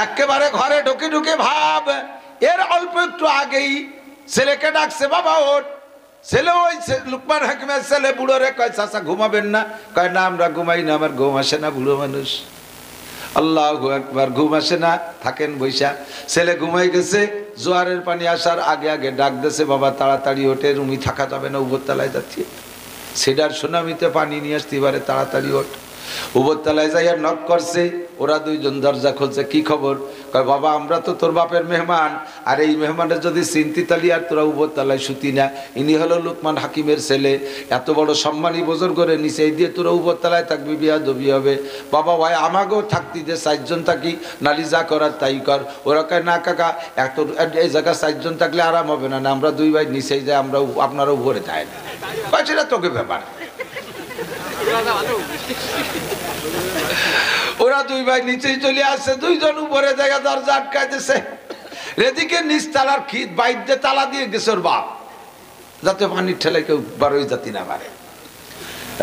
একেবারে ঘরে ঢুকে ঢুকে ভাব এর অল্প একটু আগেই ছেলেকে ডাকছে, বাবা ওঠ। ছেলে ওই লুকমান হাকিমের ছেলে বুড়োরে কয়, চাচা ঘুমাবেন না? কয় না আমরা ঘুমাই না, আমার ঘুম আসে না, বুড়ো মানুষ। আল্লাহু আকবার। ঘুম আসে না, থাকেন বৈশা। ছেলে ঘুমাই গেছে, জোয়ারের পানি আসার আগে আগে ডাক দিয়েছে, বাবা তাড়াতাড়ি ওঠে, রুমি থাকা যাবে না, উপরতলায় যাচ্ছি। সেটার সুনামিতে পানি নিয়ে আসতে পারে, তাড়াতাড়ি ওঠ। উপরতলায় যাইয়া নক করছে, ওরা দুইজন দরজা খুলছে। কি খবর? কয় বাবা আমরা তো তোর বাপের মেহমান, আর এই মেহমানের যদি চিন্তি তালি আর তোরা উপরতলায় শুতি না। ইনি হলো লুকমান হাকিমের ছেলে, এত বড় সম্মানী বুজুর্গ করে নিচে দিয়ে তোরা উপরতলায় থাকবি, বিয়া দবি হবে। বাবা ভাই আমাকেও থাকতি যে চারজন থাকি, নালি যা করার তাই কর। ওরা কয় না কাকা এত এই জায়গা চারজন থাকলে আরাম হবে না, আমরা দুই ভাই নিচেই যাই, আমরা আপনারা উপরে যায় না। সেটা তোকে ব্যাপার। ওরা দুই ভাই নিচেই চলে আসছে, দুইজন উপরে জায়গা দরজা আটকাই দিছে। এদিকে নিচ তালার খিত বাইরে তালা দিয়ে গেছে ওর বাপ, যাতে পানির ঠেলে কেউ বারোই জাতি না পারে।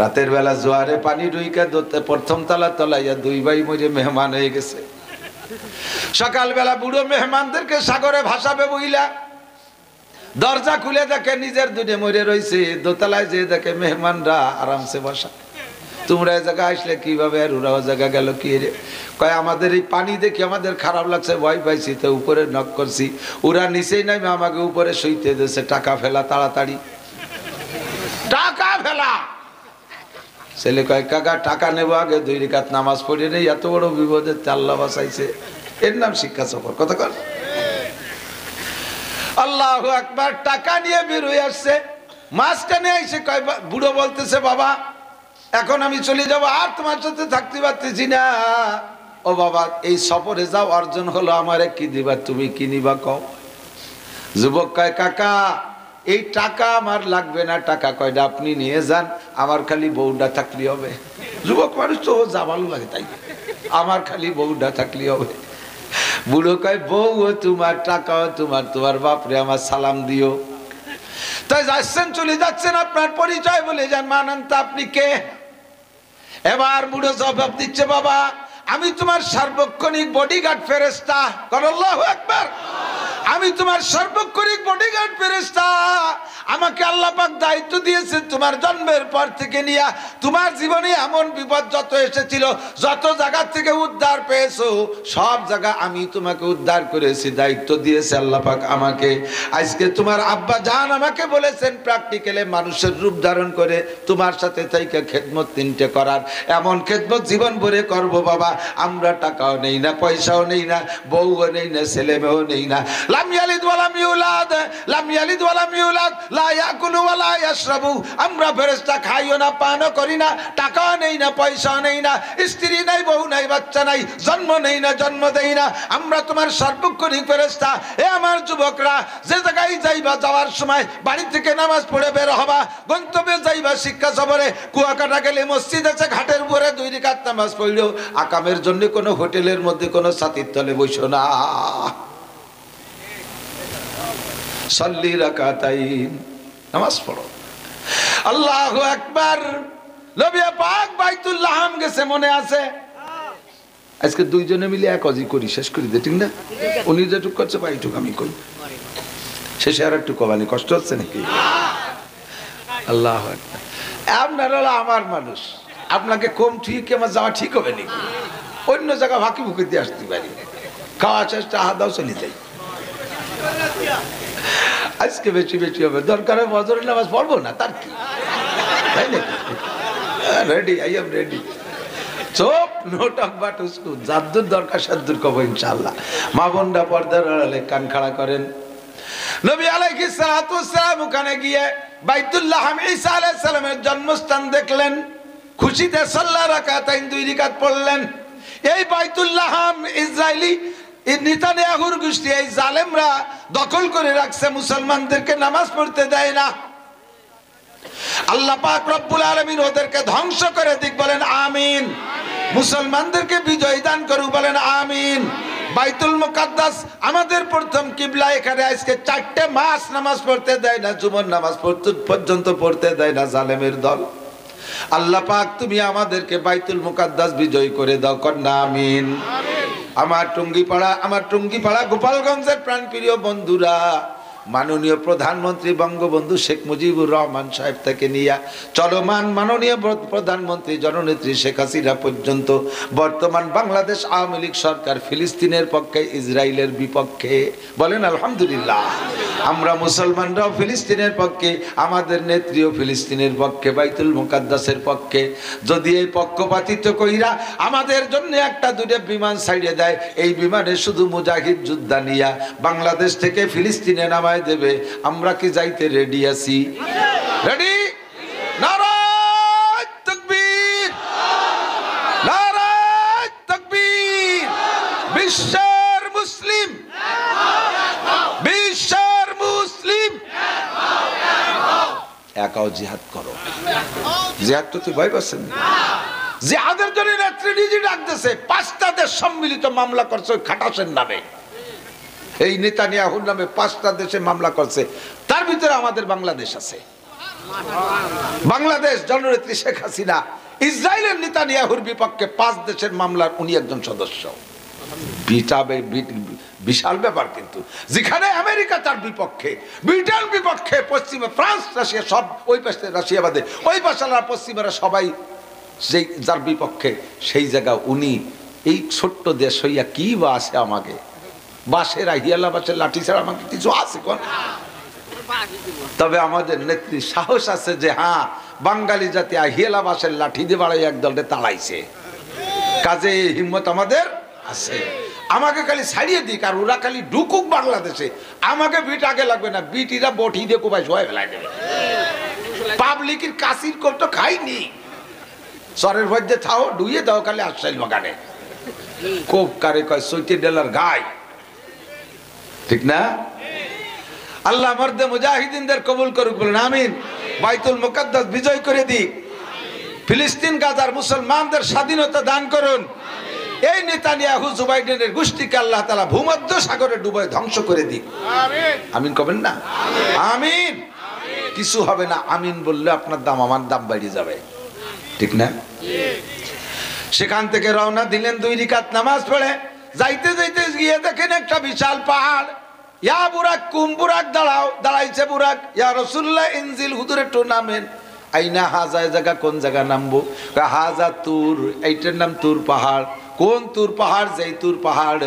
রাতের বেলা জোয়ারে পানি ঢুইকা প্রথম তালা তলাইয়া দুই ভাই মরে মেহমান হয়ে গেছে। সকালবেলা বুড়ো মেহমানদেরকে সাগরে ভাসাবে বইলা দরজা খুলে দেখে নিজের দুনে মরে রয়েছে। দোতলায় যে দেখে মেহমানরা আরামসে বসা। তোমরা এই জায়গা আসলে কিভাবে? আর ওরা জায়গা গেল কি রে? কয় আমাদের এই পানি দেখে আমাদের খারাপ লাগছে, ভয় পাইছি, তো উপরে নক করছি, ওরা নিচেই নাই, আমাকে উপরে শুইতে দিয়েছে। টাকা ফেলা, তাড়াতাড়ি টাকা ফেলা। ছেলে কয় কাকা টাকা নেবো, আগে 2 রাকাত নামাজ পড়ে নেই, এত বড় বিপদে আল্লাহ বাঁচাইছে। এর নাম শিক্ষা সফর। কথা কর। আল্লাহু আকবার। টাকা নিয়ে বের হয়ে আসছে, মাঝখানে এসে কয় বুড়ো বলতেছে, বাবা এখন আমি চলে যাব, আর তোমার সাথে থাকতে পারতেছি না। ও বাবা এই সফরে যাও, অর্জন হলো আমারে কি দিবা, তুমি কি নিবা কও? যুবক কয় কাকা এই টাকা আমার লাগবে না, টাকা কয়টা আপনি নিয়ে যান, আমার খালি বউটা থাকলে হবে। যুবক মানুষ তো যা ভালো লাগে তাই, আমার খালি বউটা থাকলে হবে। বুড়ো কয় বউ তোমার, টাকাও তোমার, তোমার বাপরে আমার সালাম দিও। তাই যাচ্ছেন, চলে যাচ্ছেন, আপনার পরিচয় বলে যান, মানান তো আপনি কে? এবার বুড়ো জবাব দিচ্ছে, বাবা আমি তোমার সার্বক্ষণিক বডিগার্ড ফেরেশতা। আল্লাহু আকবার। আমি তোমার সার্বক্ষণিক বডিগার্ড ফেরেশতা। আমাকে আল্লাহ পাক দায়িত্ব দিয়েছে তোমার জন্মের পর থেকে নিয়ে তোমার জীবনে এমন বিপদ যত এসেছিল, যত জায়গা থেকে উদ্ধার পেয়েছো, সব জায়গা আমি তোমাকে উদ্ধার করেছি, দায়িত্ব দিয়েছে আল্লাহ পাক আমাকে। আজকে তোমার আব্বা জান আমাকে বলেছেন প্র্যাকটিক্যালে মানুষের রূপ ধারণ করে তোমার সাথে থেকে খেদমত 3টে করার। এমন খেদমত জীবন ভরে করব বাবা। আমরা টাকাও নেই না, পয়সাও নেই না, বউও নেই না, ছেলে মেয়েও নেই না। লাম ইয়ালিদ ওয়া লাম ইউলাদ, লাম ইয়ালিদ ওয়া লাম ইউলাদ, লা ইয়াকুলু ওয়া লা ইয়াশরাবু। আমরা ফেরেশতা খাইও না, পানও করি না, টাকাও নেই না, পয়সাও নেই না, স্ত্রী নাই, বউ নাই, বাচ্চা নাই, জন্ম নেই না, জন্ম দেই না। আমরা তোমার সার্বক্ষণিক ফেরেশতা। এ আমার যুবকরা, যে জায়গায় যাইবা যাওয়ার সময় বাড়ি থেকে নামাজ পড়ে বের হবা, গন্তব্যে যাইবা শিক্ষা সফরে, কুয়াকাটা গেলে মসজিদ আছে, ঘাটের উপরে 2 রাকাত নামাজ পড়লো। আকামের জন্য কোনো হোটেলের মধ্যে কোনো ছাতির তলে বসো না। সাল্লি রাকাতাইন, নামাজ পড়ো। আল্লাহু আকবার। নবী পাক বাইতুল্লাহ গেছে, মনে আছে? আজকে 2 জনে মিলে এক অজি করি, শেষ করি দে, ঠিক না? উনি যেটুক করছে বাইটুক আমি কই, শেষে আর একটু কবানি কষ্ট হচ্ছে নাকি? আল্লাহু আকবার। আপনারা হলো আমার মানুষ, আপনাকে কম ঠিক আমার যাওয়া ঠিক হবে নাকি? অন্য জায়গা ফাঁকি ফুঁকি দিয়ে আসতে পারি, খাওয়া চেষ্টা হাদাও চলে যাই। আজকে বেশি বেশি হবে, দরকার হয় ফজরের নামাজ পড়বো না, তার কি, তাই নাকি? Ready, I am ready. চোপ, নো টক বাট উসকু, যাদ্দুর দরকার সাদ্দুর কব ইনশাআল্লাহ। মা বোনরা পর্দার আড়ালে কান খাড়া করেন। নবী আলাইহিস সালাতু ওয়াস সালাম ওখানে গিয়ে বাইতুল্লাহ ঈসা আলাইহিস সালামের জন্মস্থান দেখলেন, খুশিতে সাল্লা রাকাতাইন 2 রাকাত পড়লেন। এই বাইতুল্লাহ ইসরায়েলি নেতানিয়াহুর গোষ্ঠী, এই জালেমরা দখল করে রাখছে, মুসলমানদেরকে নামাজ পড়তে দেয় না। আল্লাহ পাক রব্বুল আলামিন ওদেরকে ধ্বংস করে দিক, বলেন আমিন। মুসলমানদেরকে বিজয় দান করুক, বলেন আমিন। বাইতুল মুকাদ্দাস আমাদের প্রথম কিবলা, এখানে আজকে 4টে মাস নামাজ পড়তে দেয় না, জুমার নামাজ পর্যন্ত পড়তে দেয় না জালেমের দল। আল্লাহ পাক তুমি আমাদেরকে বাইতুল মুকাদ্দাস বিজয় করে দাও, কন্যা আমিন। আমার টুঙ্গিপাড়া গোপালগঞ্জের প্রাণপ্রিয় বন্ধুরা, মাননীয় প্রধানমন্ত্রী বঙ্গবন্ধু শেখ মুজিবুর রহমান সাহেব থেকে নিয়ে চলমান মাননীয় প্রধানমন্ত্রী জননেত্রী শেখ হাসিনা পর্যন্ত বর্তমান বাংলাদেশ আওয়ামী লীগ সরকার ফিলিস্তিনের পক্ষে, ইসরায়েলের বিপক্ষে, বলেন আলহামদুলিল্লাহ। আমরা মুসলমানরাও ফিলিস্তিনের পক্ষে, আমাদের নেত্রীও ফিলিস্তিনের পক্ষে, বাইতুল মুকাদ্দাসের পক্ষে। যদি এই পক্ষপাতিত্ব কইরা আমাদের জন্য 1-2 বিমান ছাড়িয়ে দেয়, এই বিমানে শুধু মুজাহিদ যোদ্ধা নিয়া বাংলাদেশ থেকে ফিলিস্তিনে নামায় দেবে, আমরা কি যাইতে রেডি আছি? রেডি? নারায়ে তাকবীর, নারায়ে তাকবীর। বিশ্বের মুসলিম, বিশ্বের মুসলিম একাও জিহাদ করো। জিহাদ তো তুই ভয় পাচ্ছেন না, জিহাদের জন্য নেত্রী নিজে ডাকতেছে। 5টা দেশ সম্মিলিত মামলা করছে ওই খাটাসের নামে, এই নেতানিয়াহুর নামে 5টা দেশে মামলা করছে, তার ভিতরে আমাদের বাংলাদেশ আছে। বাংলাদেশ জননেত্রী শেখ হাসিনা ইসরায়েলের নেতানিয়াহুর বিপক্ষে 5 দেশের মামলার উনি একজন সদস্য। বিশাল ব্যাপার। কিন্তু যেখানে আমেরিকা তার বিপক্ষে, ব্রিটেন বিপক্ষে, পশ্চিমে ফ্রান্স, রাশিয়া, সব ওই পাশে রাশিয়া বাদে ওই পাশালা পশ্চিমেরা সবাই সেই যার বিপক্ষে, সেই জায়গা উনি এই ছোট্ট দেশ হইয়া কি বা আছে আমাকে? বাসের হিয়ালা বাসের লাঠি ছাড়া আমাকে কিছু আছে কোন? তবে আমাদের নেত্রী সাহস আছে যে হ্যাঁ, বাঙালি জাতি হিয়ালা বাসের লাঠি দিয়ে বাড়াই একদলকে তাড়াইছে, কাজে হিম্মত আমাদের আছে। আমাকে খালি ছাড়িয়ে দিক আর ওরা খালি ঢুকুক বাংলাদেশে, আমাকে বিট আগে লাগবে না, বিটিরা বটি দিয়ে কোপাই সবাই ফেলাই দেবে। পাবলিকের কাশির কোপ তো খাইনি, সরের মধ্যে থাও ডুইয়ে দাও খালি আশ্রয় বাগানে, কোপ কারে কয় $70 গায়, ঠিক না? আল্লাহ মর্দে মুজাহিদিনদের কবুল করুক, বলেন আমিন। বাইতুল মুকাদ্দাস বিজয় করে দিক, ফিলিস্তিন গাজার মুসলমানদের স্বাধীনতা দান করুন। এই নেতানিয়াহু জুবাইডেনের গোষ্ঠীকে আল্লাহ তাআলা ভূমধ্য সাগরে ডুবায় ধ্বংস করে দিক, আমিন কবেন না? আমিন। কিছু হবে না, আমিন বললে আপনার দাম আমার দাম বেড়ে যাবে, ঠিক না? সেখান থেকে রওনা দিলেন 2 রাকাত নামাজ পড়ে। যাইতে যাইতে গিয়ে দেখেন একটা বিশাল পাহাড়। ইয়া বুরাক, কুম বুরাক, দাঁড়াও। দাঁড়াইছে বুরাক। ইয়া রাসূলুল্লাহ ইনজিল, হুজুর একটু নামেন। আইনা হাজা, জায়গা কোন জায়গা নামবো? হাজা তুর, এইটার নাম তুর পাহাড়। কোন তুর পাহাড়? যেই তুর পাহাড়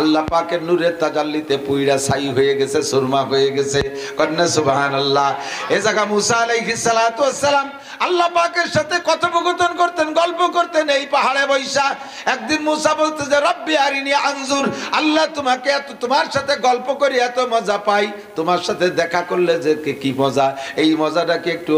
আল্লাহ পাকের নূরের তাজাল্লিতে পুইরা ছাই হয়ে গেছে, সুরমা হয়ে গেছে, কন্যা সুবহানাল্লাহ। এই জায়গা মুসা আলাইহিস সালাতু ওয়াস সালাম আল্লাহ পাকের সাথে কথোপকথন করতেন, গল্প করতেন এই পাহাড়ে বৈশা। একদিন মুসা বলতে যে রব্বি আরিনি আনজুর, আল্লাহ তোমাকে এত, তোমার সাথে গল্প করি এত মজা পাই, তোমার সাথে দেখা করলে যে কি মজা, এই মজাটাকে একটু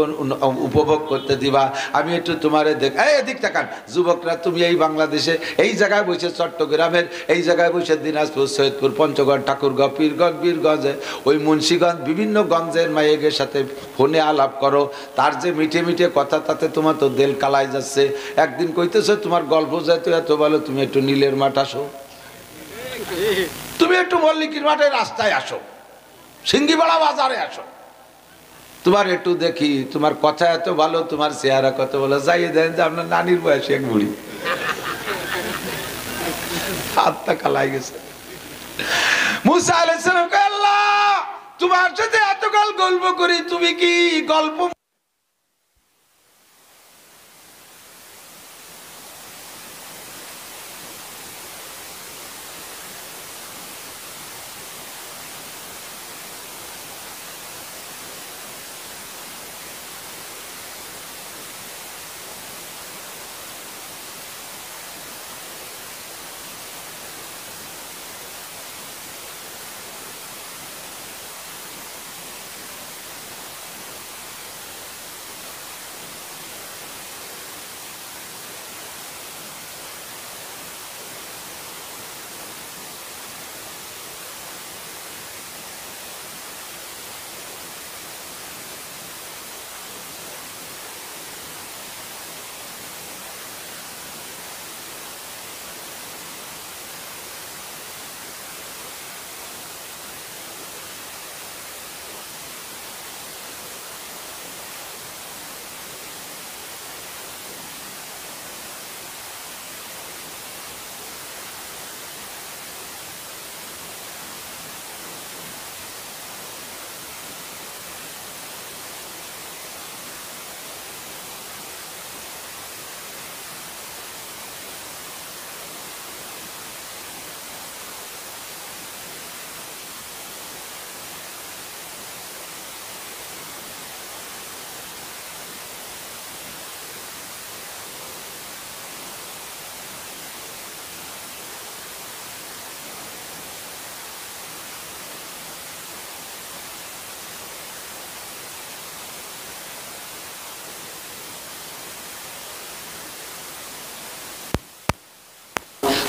উপভোগ করতে দিবা, আমি একটু তোমারে দেখ। এদিক তাকান যুবকরা, তুমি এই বাংলাদেশে এই জায়গায় বসে, চট্টগ্রামের এই জায়গায় বসে দিনাজপুর, সৈয়দপুর, পঞ্চগড়, ঠাকুরগাঁও, পীরগঞ্জ, বীরগঞ্জে, ওই মুন্সিগঞ্জ, বিভিন্ন গঞ্জের মায়েদের সাথে ফোনে আলাপ করো, তার যে মিঠে মিঠে কথা, তাতে তোমার তো দেল কালাই যাচ্ছে। একদিন কইতেছো তোমার গল্প যাইতো এত ভালো, তুমি একটু নীলের মাঠ আসো, তুমি একটু মল্লিকির মাঠে রাস্তায় আসো, সিঙ্গিপাড়া বাজারে আসো, তোমার একটু দেখি, তোমার কথা এত ভালো, তোমার চেহারা কত ভালো। যাইয়ে দেন যে আপনার নানির বয়সী এক বুড়ি, হাতটা কালাই গেছে। মুসা আলাইহিস সালাম কয় আল্লাহ তোমার সাথে এতকাল গল্প করি, তুমি কি গল্প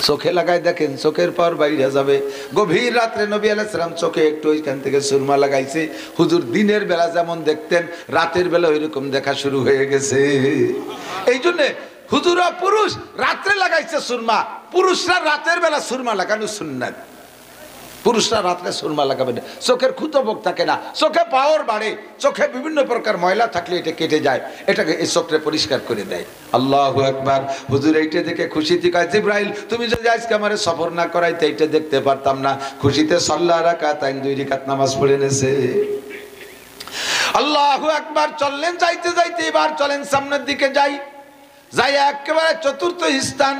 চোখে লাগাই দেখেন চোখের পর বাইরে যাবে। গভীর রাত্রে নবী আলাইহিস সালাম চোখে একটু ওইখান থেকে সুরমা লাগাইছে। হুজুর দিনের বেলা যেমন দেখতেন রাতের বেলা ওইরকম দেখা শুরু হয়ে গেছে। এই জন্যে হুজুরা পুরুষ রাত্রে লাগাইছে সুরমা, পুরুষরা রাতের বেলা সুরমা লাগানো সুন্নাত। পুরুষরা রাত্রে সুরমা লাগাবে না, চোখের খুঁতবক থাকে না, চোখে পাওয়ার বাড়ে, চোখে বিভিন্ন প্রকার ময়লা থাকলে এটা কেটে যায়, এটাকে এই চোখে পরিষ্কার করে দেয়। আল্লাহু আকবার। হুজুর এইটা দেখে খুশিতে কয় জিবরাইল তুমি যদি আজকে আমারে সফর না করাইতে এইটা দেখতে পারতাম না। খুশিতে সাল্লাহ রাকাতাইন 2 রাকাত নামাজ পড়ে নেছে। আল্লাহু আকবার। চললেন যাইতে যাইতে এবার চলেন সামনের দিকে যাই, যাই একেবারে চতুর্থ স্থান।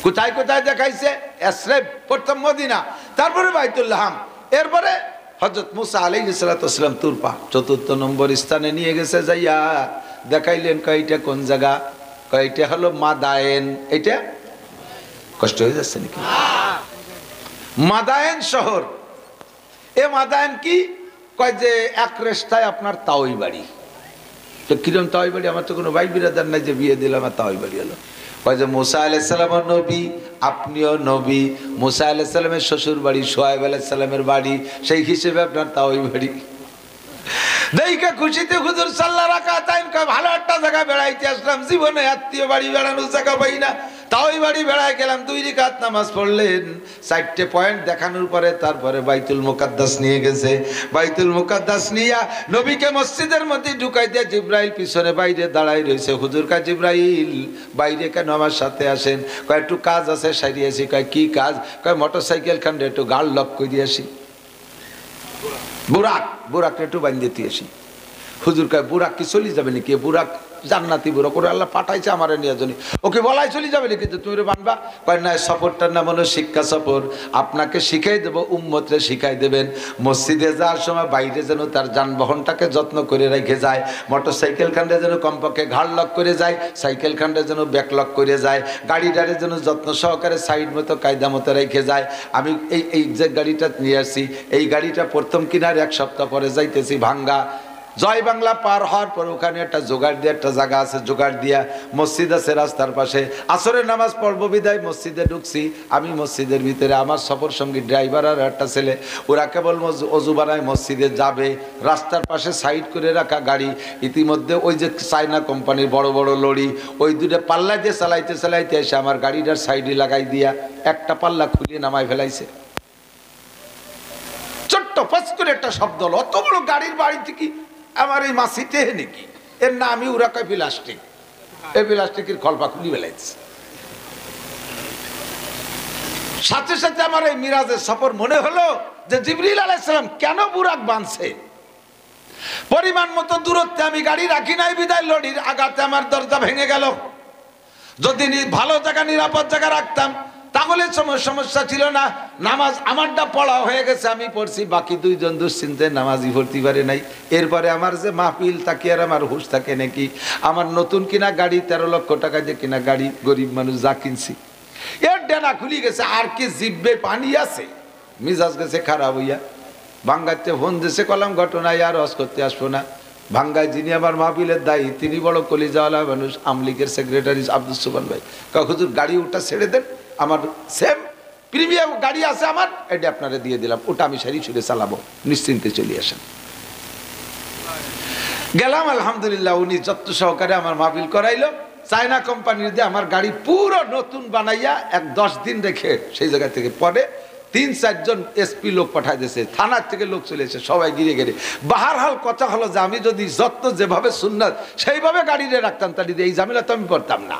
কোথায় কোথায় দেখাইছে? এসরেব, প্রথম মদিনা, তারপরে বাইতুল্লাহ, এরপরে হযরত মুসা আলাইহিস সালাতু ওয়াস সালাম তুর পাহাড়। চতুর্থ নম্বর স্থানে নিয়ে গেছে, যাইয়া দেখাইলেন কয়টা কোন জায়গা, কয়টা হলো মাদায়েন। এটা কষ্ট হয়ে যাচ্ছে নাকি? মাদায়েন শহর। এ মাদায়েন কি কয় যে এক রেস্তায় আপনার তাওই বাড়ি। তো কিরম তাওই বাড়ি? আমার তো কোনো ভাই বিরাদার নাই যে বিয়ে দিলাম আর তাওই বাড়ি হলো। কয় যে মুসা আলাইহিস সালামের নবী, আপনিও নবী, মুসা আলাইহিস সালামের শ্বশুর বাড়ি শুআয়ব আলাইহিস সালামের বাড়ি, সেই হিসেবে আপনার তাওই বাড়ি। দেখে খুশিতে হুজুর সাল্লাল্লাহু রাকাতাইন কয় ভালো একটা জায়গা বেড়াইতে আসলাম, জীবনে আত্মীয় বাড়ি বেড়ানোর জায়গা পাই না, তাওই বাড়ি বেড়ায় গেলাম। 2 রাকাত নামাজ পড়লেন। 4টে পয়েন্ট দেখানোর পরে তারপরে বাইতুল মুকাদ্দাস নিয়ে গেছে। বাইতুল মুকাদ্দাস নিয়া নবীকে মসজিদের মধ্যে ঢুকাই দিয়ে জিবরাইল পিছনে বাইরে দাঁড়াই রয়েছে। হুজুর কয় জিবরাইল বাইরে কেন আমার সাথে আসেন? কয় একটু কাজ আছে সারিয়েছি। কয় কি কাজ? কয় মোটরসাইকেল খান্ডে একটু গাড় লক করে আসি, বুরাক বুরাক একটু বাঁধিয়ে দিয়ে আসি। হুজুর কয় বুরাক কি চলে যাবে নাকি? বুরাক জান্নাতি বুরাক, ওরা আল্লাহ পাঠাইছে আমার নিয়ে জন্য, ওকে বলাই চলে যাবে নাকি তুমি বানবা? কয় না, সফরটার নাম হলো শিক্ষা সফর, আপনাকে শিখাই দেবো, উম্মতরে শিখাই দেবেন। মসজিদে যাওয়ার সময় বাইরে যেন তার যানবাহনটাকে যত্ন করে রেখে যায়, মোটর সাইকেল খান্ডে যেন কমপক্ষে ঘাড় লক করে যায়, সাইকেল খান্ডে যেন ব্যাক লক করে যায়, গাড়িটারে যেন যত্ন সহকারে সাইড মতো কায়দা মতো রেখে যায়। আমি এই যে গাড়িটা নিয়ে আসছি, এই গাড়িটা প্রথম কিনার 1 সপ্তাহ পরে যাইতেছি ভাঙ্গা। জয় বাংলা পার হওয়ার পর ওখানে একটা জোগাড় দিয়ে একটা জায়গা আছে, জোগাড় দিয়া মসজিদ আছে রাস্তার পাশে। আসরের নামাজ পড়বো বিদায় মসজিদে ঢুকছি। আমি মসজিদের ভিতরে, আমার সফর সঙ্গী ড্রাইভার আর একটা ছেলে, ওরা কেবল অজু বানায় মসজিদে যাবে। রাস্তার পাশে সাইড করে রাখা গাড়ি, ইতিমধ্যে ওই যে চায়না কোম্পানির বড় বড় লরি, ওই 2টে পাল্লা দিয়ে চালাইতে চালাইতে এসে আমার গাড়িটার সাইডে লাগাই দিয়া একটা পাল্লা খুলিয়ে নামায় ফেলাইছে। ছোট্ট ফস করে একটা শব্দ হলো, অত বড় গাড়ির বাড়ি থেকে আমার এই মাসিতে নাকি? এর না আমি ওরা কয় প্লাস্টিক, এই প্লাস্টিকের খলপা খুলি ফেলাইছে। সাথে সাথে আমার এই মিরাজের সফর মনে হলো যে জিবরিল আলাইহিস সালাম কেন বুরাক বাঁধছে। পরিমাণ মতো দূরত্বে আমি গাড়ি রাখি নাই বিদায় লরির আঘাতে আমার দরজা ভেঙে গেল। যদি ভালো জায়গা, নিরাপদ জায়গা রাখতাম তাহলে সমস্যা ছিল না। নামাজ আমারটা পড়া হয়ে গেছে, আমি পড়ছি, বাকি 2 জন দুশ্চিন্তায় নামাজই পড়তে পারে নাই। এরপরে আমার যে মাহফিল তাকে আর আমার হুঁশ থাকে নাকি? আমার নতুন কিনা গাড়ি, 13 লক্ষ টাকা দিয়ে কিনা গাড়ি, গরিব মানুষ যা কিনছি, এর ডানা খুলি গেছে। আর কি জিব্বে পানি আছে, মিজাজ গেছে খারাপ হইয়া। ভাঙ্গাতে ফোন দিয়েছে, কলাম ঘটনায় আর হজ করতে আসবো না। ভাঙ্গায় যিনি আমার মাহফিলের দায়ী, তিনি বড় কলিজাওয়ালা মানুষ, আমলিগের সেক্রেটারি আব্দুল সুবহান ভাই। হুজুর গাড়ি ওটা ছেড়ে দেন, আমার সেম প্রিমিয়াম গাড়ি আছে আমার, এটা আপনারা দিয়ে দিলাম, ওটা আমি সারি ছুড়ে চালাবো, নিশ্চিন্তে চলে আসেন। গেলাম, আলহামদুলিল্লাহ উনি যত্ন সহকারে আমার মাহফিল করাইলো। চায়না কোম্পানির দিয়ে আমার গাড়ি পুরো নতুন বানাইয়া 10 দিন রেখে সেই জায়গা থেকে পরে 3-4 জন এসপি লোক পাঠাই দিয়েছে, থানার থেকে লোক চলে এসে সবাই গিরে গিরে। বাহারহাল কথা হলো যে আমি যদি যত্ন যেভাবে সুন্নাত সেইভাবে গাড়িতে রাখতাম, তাহলে এই ঝামেলা তো আমি করতাম না।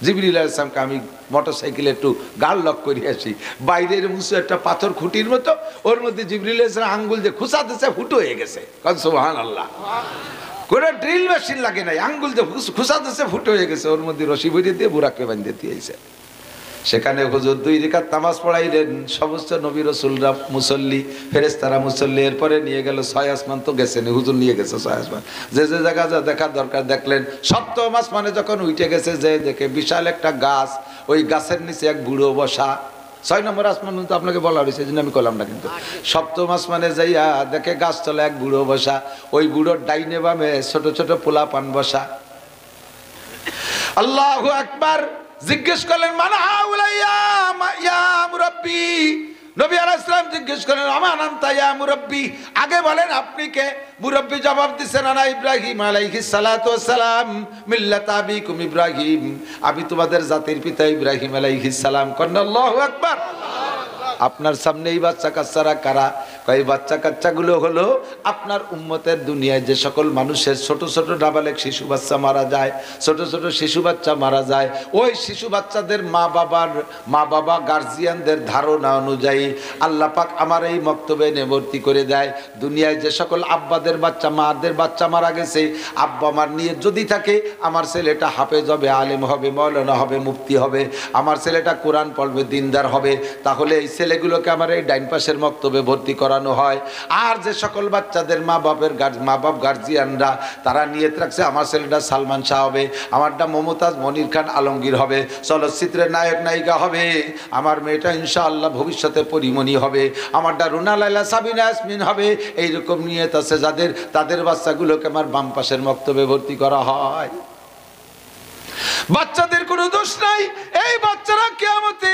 জিবরিল আলাইহিস সালামকে আমি মোটরসাইকেলে একটু গাল লক করে আসি, বাইরের মুছে একটা পাথর খুঁটির মতো, ওর মধ্যে জিবরিল আলাইহিস সালাম আঙ্গুল দিয়ে খুঁচা দিয়েছে, ফুটো হয়ে গেছে। সুবহানাল্লাহ। কোনো ড্রিল মেশিন লাগে নাই, আঙ্গুল দিয়ে খুঁচা দিয়েছে, ফুটো হয়ে গেছে। ওর মধ্যে রশি ভরিয়ে দিয়ে বুরাককে বাঁধিয়ে দিয়েছে। সেখানে হুজুর 2 রাকাত নামাজ পড়াইলেন। সমস্ত নবী রাসূলরা মুসল্লি, ফেরেশতারা মুসল্লি। এরপরে নিয়ে গেল 6 আসমান, তো গেছেন হুজুর, নিয়ে গেছে 6 আসমান। যে যে জায়গা যা দেখার দরকার দেখলেন। 7ম আসমানে যখন উঠে গেছে, যে দেখে বিশাল একটা গাছ, ওই গাছের নিচে এক বুড়ো বসা। 6 নম্বর আসমান তো আপনাকে বলা হয়েছে, যে আমি করলাম না, কিন্তু 7ম আসমানে যাইয়া দেখে গাছ তলা এক বুড়ো বসা, ওই বুড়োর ডাইনে বামে ছোট ছোট পোলা পান বসা। আল্লাহু আকবার। জিজ্ঞেস করলেন মান হাউলাইয়া ইয়া মুরাব্বি, নবী আলাইহিস সালাম জিজ্ঞেস করলেন আমার নাম তাইয়া মুরাব্বি, আগে বলেন আপনি কে? মুরাব্বি জবাব দিচ্ছেন আনা ইব্রাহিম আলাইহিস সালাতু ওয়াস সালাম মিল্লাত আবিকুম ইব্রাহিম, আমি তোমাদের জাতির পিতা ইব্রাহিম আলাইহিস সালাম। কন্না আল্লাহু আকবার। আপনার সামনে এই বাচ্চা কাচ্চারা কারা? এই বাচ্চা কাচ্চাগুলো হলো আপনার উম্মতের দুনিয়ায় যে সকল মানুষের ছোট ছোট নাবালেগ শিশু বাচ্চা মারা যায়, ছোট ছোট শিশু বাচ্চা মারা যায়, ওই শিশু বাচ্চাদের মা বাবা গার্জিয়ানদের ধারণা অনুযায়ী আল্লাহ পাক আমার এই বক্তব্যে নিবর্তি করে দেয়, দুনিয়ায় যে সকল আব্বাদের বাচ্চা মাদের বাচ্চা মারা গেছে, আব্বা মার নিয়ে যদি থাকে আমার ছেলেটা হাফেজ হবে, আলেম হবে, মৌলানা হবে, মুফতি হবে, আমার ছেলেটা কোরআন পড়বে, দিনদার হবে, তাহলে এই ছেলেগুলোকে আমার এই ডাইন পাশের বক্তব্যে ভর্তি করানো হয়। আর যে সকল বাচ্চাদের মা বাপ গার্জিয়ানরা তারা নিয়ত রাখছে আমার ছেলেটা সালমান শাহ হবে, আমারটা মমতাজ মনির খান আলমগীর হবে, চলচ্চিত্রের নায়ক নায়িকা হবে, আমার মেয়েটা ইনশাআল্লাহ ভবিষ্যতে পরিমণি হবে, আমারটা রুনা লাইলা সাবিনা ইয়াসমিন হবে, এইরকম নিয়ত আছে যাদের, তাদের বাচ্চাগুলোকে আমার বাম পাশের বক্তব্যে ভর্তি করা হয়। বাচ্চাদের কোনো দোষ নাই, এই বাচ্চারা কিয়ামতে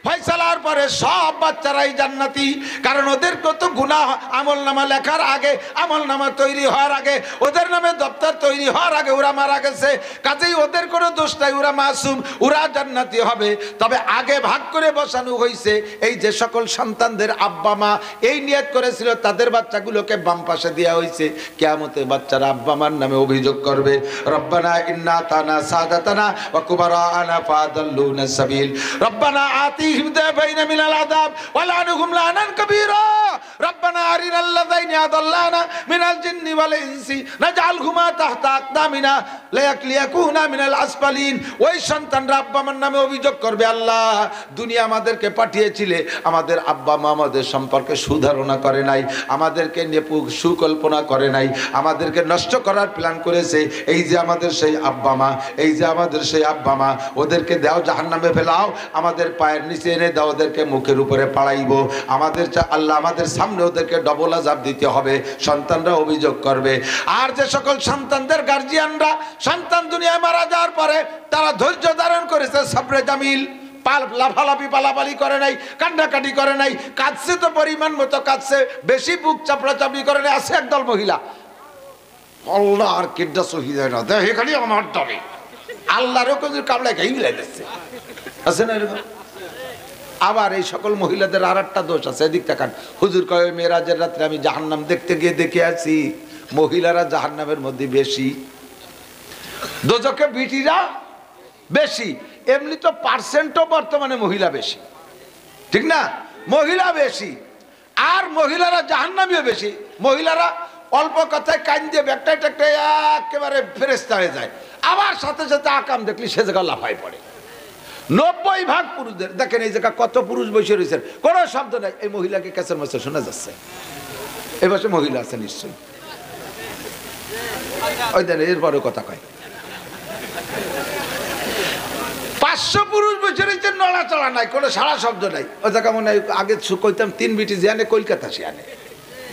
ফয়সালার পরে সব বাচ্চারাই জান্নাতি, কারণ ওদের কত গুনাহ আমলনামা লেখার আগে, আমলনামা তৈরি হওয়ার আগে, ওদের নামে দপ্তর তৈরি হওয়ার আগে ওরা মারা গেছে, কাজেই ওদের কোনো দোষ নাই, ওরা মাসুম, ওরা জান্নাতি হবে। তবে আগে ভাগ করে বসানো হয়েছে এই যে সকল সন্তানদের আব্বা মা এই নিয়ত করেছিল তাদের বাচ্চাগুলোকে বাম পাশে দেওয়া হয়েছে, কিয়ামতে বাচ্চারা আব্বা মার নামে অভিযোগ করবে রব্বানা ইন্না তানা সাদাতানা ওয়া কুবারানা ফাদাল্লুনা সাবিল রব্বানা আতিহিম দাবাইনা মিনাল আযাব ওয়া লানহুম লানান কাবীরা রব্বানা আরিনাল্লাযাইনি আদাল্লানা মিনাল জিন্নি ওয়াল ইনসি নাজআলহুমা তাহতা আকদামিনা লিয়াকুনা মিনাল আসফালিন। ওই সন্তানরা আব্বা মার নামে অভিযোগ করবে আল্লাহ দুনিয়া আমাদেরকে পাঠিয়েছিলে, আমাদের আব্বা মা আমাদের সম্পর্কে সুধারণা করে নাই, আমাদেরকে নিয়ে সুকল্পনা করে নাই, আমাদেরকে নষ্ট করার প্ল্যান করেছে, এই যে আমাদের সেই আব্বা মা, এই যে আমাদের সেই আব্বা মা, ওদেরকে দাও জাহান্নামে ফেলাও, আমাদের পায়ের নিচে এনে দাও, ওদেরকে মুখের উপরে পাড়াইবো, আমাদের আল্লাহ আমাদের সামনে ওদেরকে ডবল আযাব দিতে হবে। সন্তানরা অভিযোগ করবে। আর যে সকল সন্তানদের গার্জিয়ানরা সন্তান দুনিয়ায় মারা যাওয়ার পরে তারা ধৈর্য ধারণ করেছে, সবরে জামিল, লাফালাফি পালাপালি করে নাই, কান্নাকাটি করে নাই, কাঁদছে তো পরিমাণ মতো কাঁদছে, বেশি বুক চাপড়াচাপড়ি করে নাই। আছে একদল মহিলা আল্লাহ আর কিডা সহি যায় না, দেখে খালি আমার ডরে আল্লাহরও কিছু কামড়ায় খাই মিলাই দিচ্ছে, আছে না এরকম? আবার এই সকল মহিলাদের আর একটা দোষ আছে, এদিক তাকান। হুজুর কয় মেরাজের রাত্রে আমি জাহান্নাম দেখতে গিয়ে দেখে আছি, মহিলারা জাহান্নামের মধ্যে বেশি, দোজখে বিটিরা বেশি, এমনি তো পার্সেন্টও বর্তমানে মহিলা বেশি, ঠিক না? মহিলা বেশি আর মহিলারা জাহান্নামীও বেশি। মহিলারা অল্প কথায় কান দিয়ে ব্যাগটায় ট্যাগটায় একেবারে ফেরেস্তা হয়ে যায়, আবার সাথে সাথে আকাম দেখলি সে জায়গা লাফায় পড়ে। 90% পুরুষদের দেখেন এই জায়গা কত পুরুষ বসে রয়েছেন, কোনো শব্দ নাই, এই মহিলাকে ক্যাসের মাসে শোনা যাচ্ছে, এই পাশে মহিলা আছে নিশ্চয়ই, ওই দেন এরপরে কথা কয় 500 পুরুষ বসে রয়েছেন, নড়াচড়া নাই, কোনো সারা শব্দ নাই। ওই জায়গা মনে হয় আগে কইতাম 3 বিটি যে আনে কলকাতা সে আনে,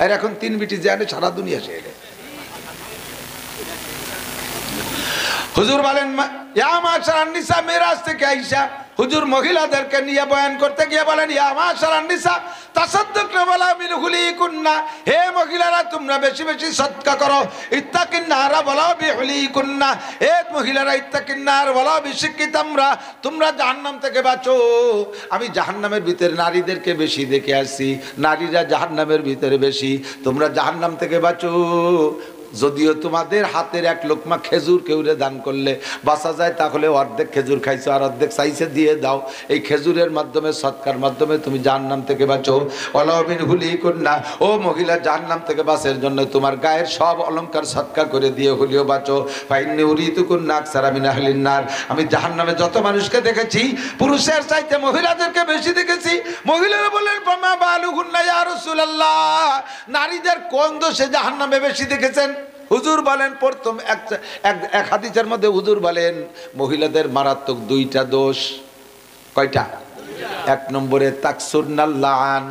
আর এখন 3 বিটি যে আনে সারা দুনিয়া সে আনে। হুজুর বলেন ইয়া মাশারান নিসা, মিরাজ থেকে আইসা হুজুর মহিলাদেরকে নিয়ে বয়ান করতে গিয়ে বলেন ইয়া মাশারান নিসা তাসাদ্দাকনা ওয়ালা মিনহুলিকুন্না, হে মহিলারা তোমরা বেশি বেশি সদকা করো, ইত্তাকিন্নারা ওয়ালা বিহুলিকুন্না, হে মহিলারা ইত্তাকিন্নার ওয়ালা বিশিক্কিতামরা, তোমরা জাহান্নাম থেকে বাঁচো। আমি জাহান্নামের ভিতরে নারীদেরকে বেশি দেখে আসছি, নারীরা জাহান্নামের ভিতরে বেশি, তোমরা জাহান্নাম থেকে বাঁচো। যদিও তোমাদের হাতের এক লোকমা খেজুর কেউরে দান করলে বাঁচা যায়, তাহলে অর্ধেক খেজুর খাইছো আর অর্ধেক চাইছে দিয়ে দাও, এই খেজুরের মাধ্যমে সৎকার মাধ্যমে তুমি জাহান্নাম থেকে বাঁচো। অলমিন হুলি কন্যা, ও মহিলা জাহান্নাম থেকে বাঁচার জন্য তোমার গায়ের সব অলংকার সৎকার করে দিয়ে হলিও বাঁচো। ফাইন্নি উরিতু কন্যা আকসারা মিন আহলিন নার, আমি জাহান্নামে যত মানুষকে দেখেছি পুরুষের চাইতে মহিলাদেরকে বেশি দেখেছি। মহিলারা বললেন ফামা বালুহুন্না ইয়া রাসূলুল্লাহ, নারীদের কোন দোষে জাহান্নামে বেশি দেখেছেন? হুজুর বলেন প্রথম এক হাদিসের মধ্যে হুজুর বলেন মহিলাদের মারাত্মক 2টা দোষ। কয়টা? 1 নম্বরে তাকসুরনাল লাআন,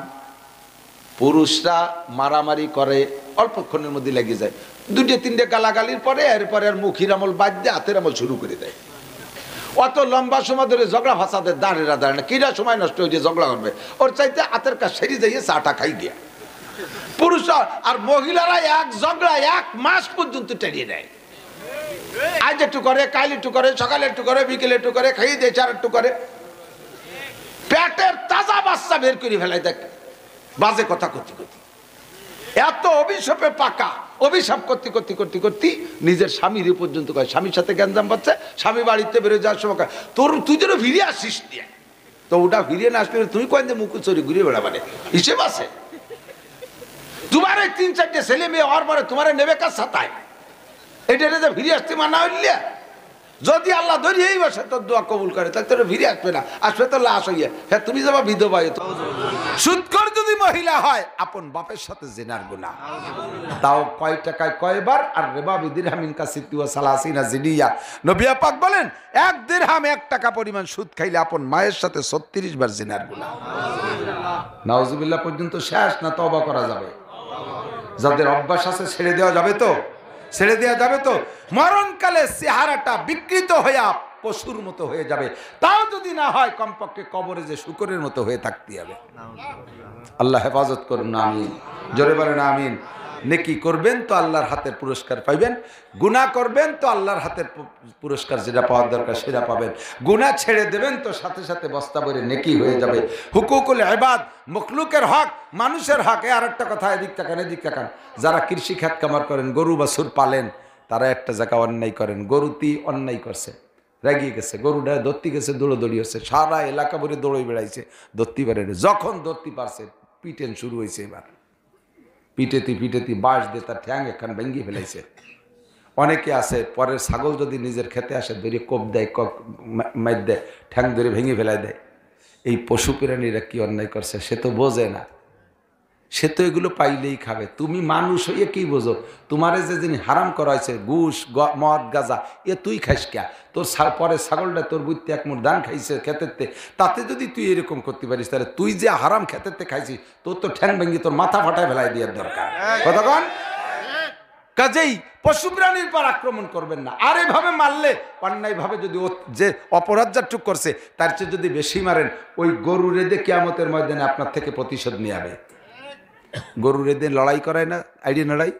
পুরুষরা মারামারি করে অল্পক্ষণের মধ্যে লেগে যায়, 2-3টে গালাগালির পরে এরপরে আর মুখের আমল বাদ দিয়ে হাতের আমল শুরু করে দেয়। অত লম্বা সময় ধরে ঝগড়া ফাসাদের দাঁড়িয়ে দাঁড়ায় না, কিরা সময় নষ্ট হয়ে ঝগড়া করবে, ওর চাইতে হাতের কাজ সেরে যাইয়ে চাটা খাই দিয়া। পুরুষ আর মহিলারা এক ঝগড়া 1 মাস পর্যন্ত টেরিয়ে নেয়। আজ একটু করে, কাল একটু করে, সকালে একটু করে, বিকেলে একটু করে, খাইয়ে দিয়ে চার একটু করে, পেটের তাজা বাচ্চা বের করে ফেলাই দেখ বাজে কথা করতে করতে। এত অভিশাপে পাকা, অভিশাপ করতে করতে করতে করতে নিজের স্বামীর পর্যন্ত কয়, স্বামীর সাথে গ্যাঞ্জাম পাচ্ছে, স্বামী বাড়িতে বেরোয় যাওয়ার সময় তুই যেন ফিরে আসিস নিয়ে, তো ওটা ফিরিয়ে না আসলে তুমি কয়েন যে মুকুল চুরি ঘুরিয়ে বেড়াবানে হিসেব আছে। তোমার এই 3-4টে ছেলে মেয়ে হওয়ার পরে তোমার নেবে কাজ সাতায়, এটা যে ফিরে আসতে মানা হইলে, যদি আল্লাহ ধরিয়েই বসে তোর দোয়া কবুল করে তাহলে তোর ফিরে আসবে না, আসবে তো লাশ হইয়া। হ্যাঁ তুমি যাবা বিধবা। সুদখোর যদি মহিলা হয় আপন বাপের সাথে জিনার গুনাহ, তাও কয় টাকায় কয়বার। আর রিবা বিদিরহামিন কাসিতু ওয়া সালাসিনা জিনিয়া, নবী পাক বলেন 1 দিরহাম 1 টাকা পরিমাণ সুদ খাইলে আপন মায়ের সাথে 36 বার জিনার গুনাহ। নাউজুবিল্লাহ পর্যন্ত শেষ না তওবা করা যাবে? যাদের অভ্যাস আছে ছেড়ে দেওয়া যাবে তো? ছেড়ে দেওয়া যাবে তো? মরণকালে চেহারাটা বিকৃত হয়ে পশুর মতো হয়ে যাবে, তাও যদি না হয় কমপক্ষে কবরে যে শুকরের মতো হয়ে থাকতে হবে। আল্লাহ হেফাজত করুন, আমিন। জোরে বলেন আমিন। নেকি করবেন তো আল্লাহর হাতের পুরস্কার পাইবেন, গুনাহ করবেন তো আল্লাহর হাতের পুরস্কার যেটা পাওয়ার দরকার সেটা পাবেন। গুনাহ ছেড়ে দেবেন তো সাথে সাথে বস্তা ভরে নেকি হয়ে যাবে। হুকুকুল ইবাদ, মখলুকের হক, মানুষের হক। আর একটা কথা, এদিক তাকান এদিক তাকান। যারা কৃষি খাত কামার করেন, গরু বাছুর পালেন, তারা একটা জায়গা অন্যায় করেন। গরুটি অন্যায় করছে, রেগিয়ে গেছে, গরুটা ধরতে গেছে, দৌড়ি হচ্ছে, সারা এলাকা ভরে দৌড়ে বেড়াইছে, ধরতে পারে। যখন ধরতে পারছে পিটেন শুরু হয়েছে। এবার পিটেতি বাঁশ দিয়ে তার ঠ্যাং এখান ভেঙে ফেলাইছে। অনেকে আছে পরের ছাগল যদি নিজের খেতে আসে ধরে কোপ দেয়, মাইর দেয়, ঠ্যাং ধরে ভেঙে ফেলাই দেয়। এই পশু প্রাণীরা কি অন্যায় করছে সে তো বোঝে না, সে তো এগুলো পাইলেই খাবে। তুমি মানুষ হইয়ে কি বোঝো? তোমারে যে জিনিস হারাম করা হয়েছে, ঘুষ মদ গাঁজা, এ তুই খাইস কে? তোর পরে ছাগলটা তোর বুঝতে 1 মুঠ ধান খাইছে খেতেতে, তাতে যদি তুই এরকম করতে পারিস তাহলে তুই যে হারাম খেতেতে খাইছিস, তোর তো ঠ্যাং ভেঙে তোর মাথা ফাটায় ফেলাই দেওয়ার দরকার। কতক্ষণ? কাজেই পশু প্রাণীর পর আক্রমণ করবেন না। আর এভাবে মারলে অন্যায়ভাবে যদি যে অপরাধ যাটুক করছে তার চেয়ে যদি বেশি মারেন, ওই গরু রেদে কিয়ামতের ময়দানে আপনার থেকে প্রতিশোধ নিয়ে যাবে। গরু রেদে লড়াই করায় না, আইডিয়া লড়াই,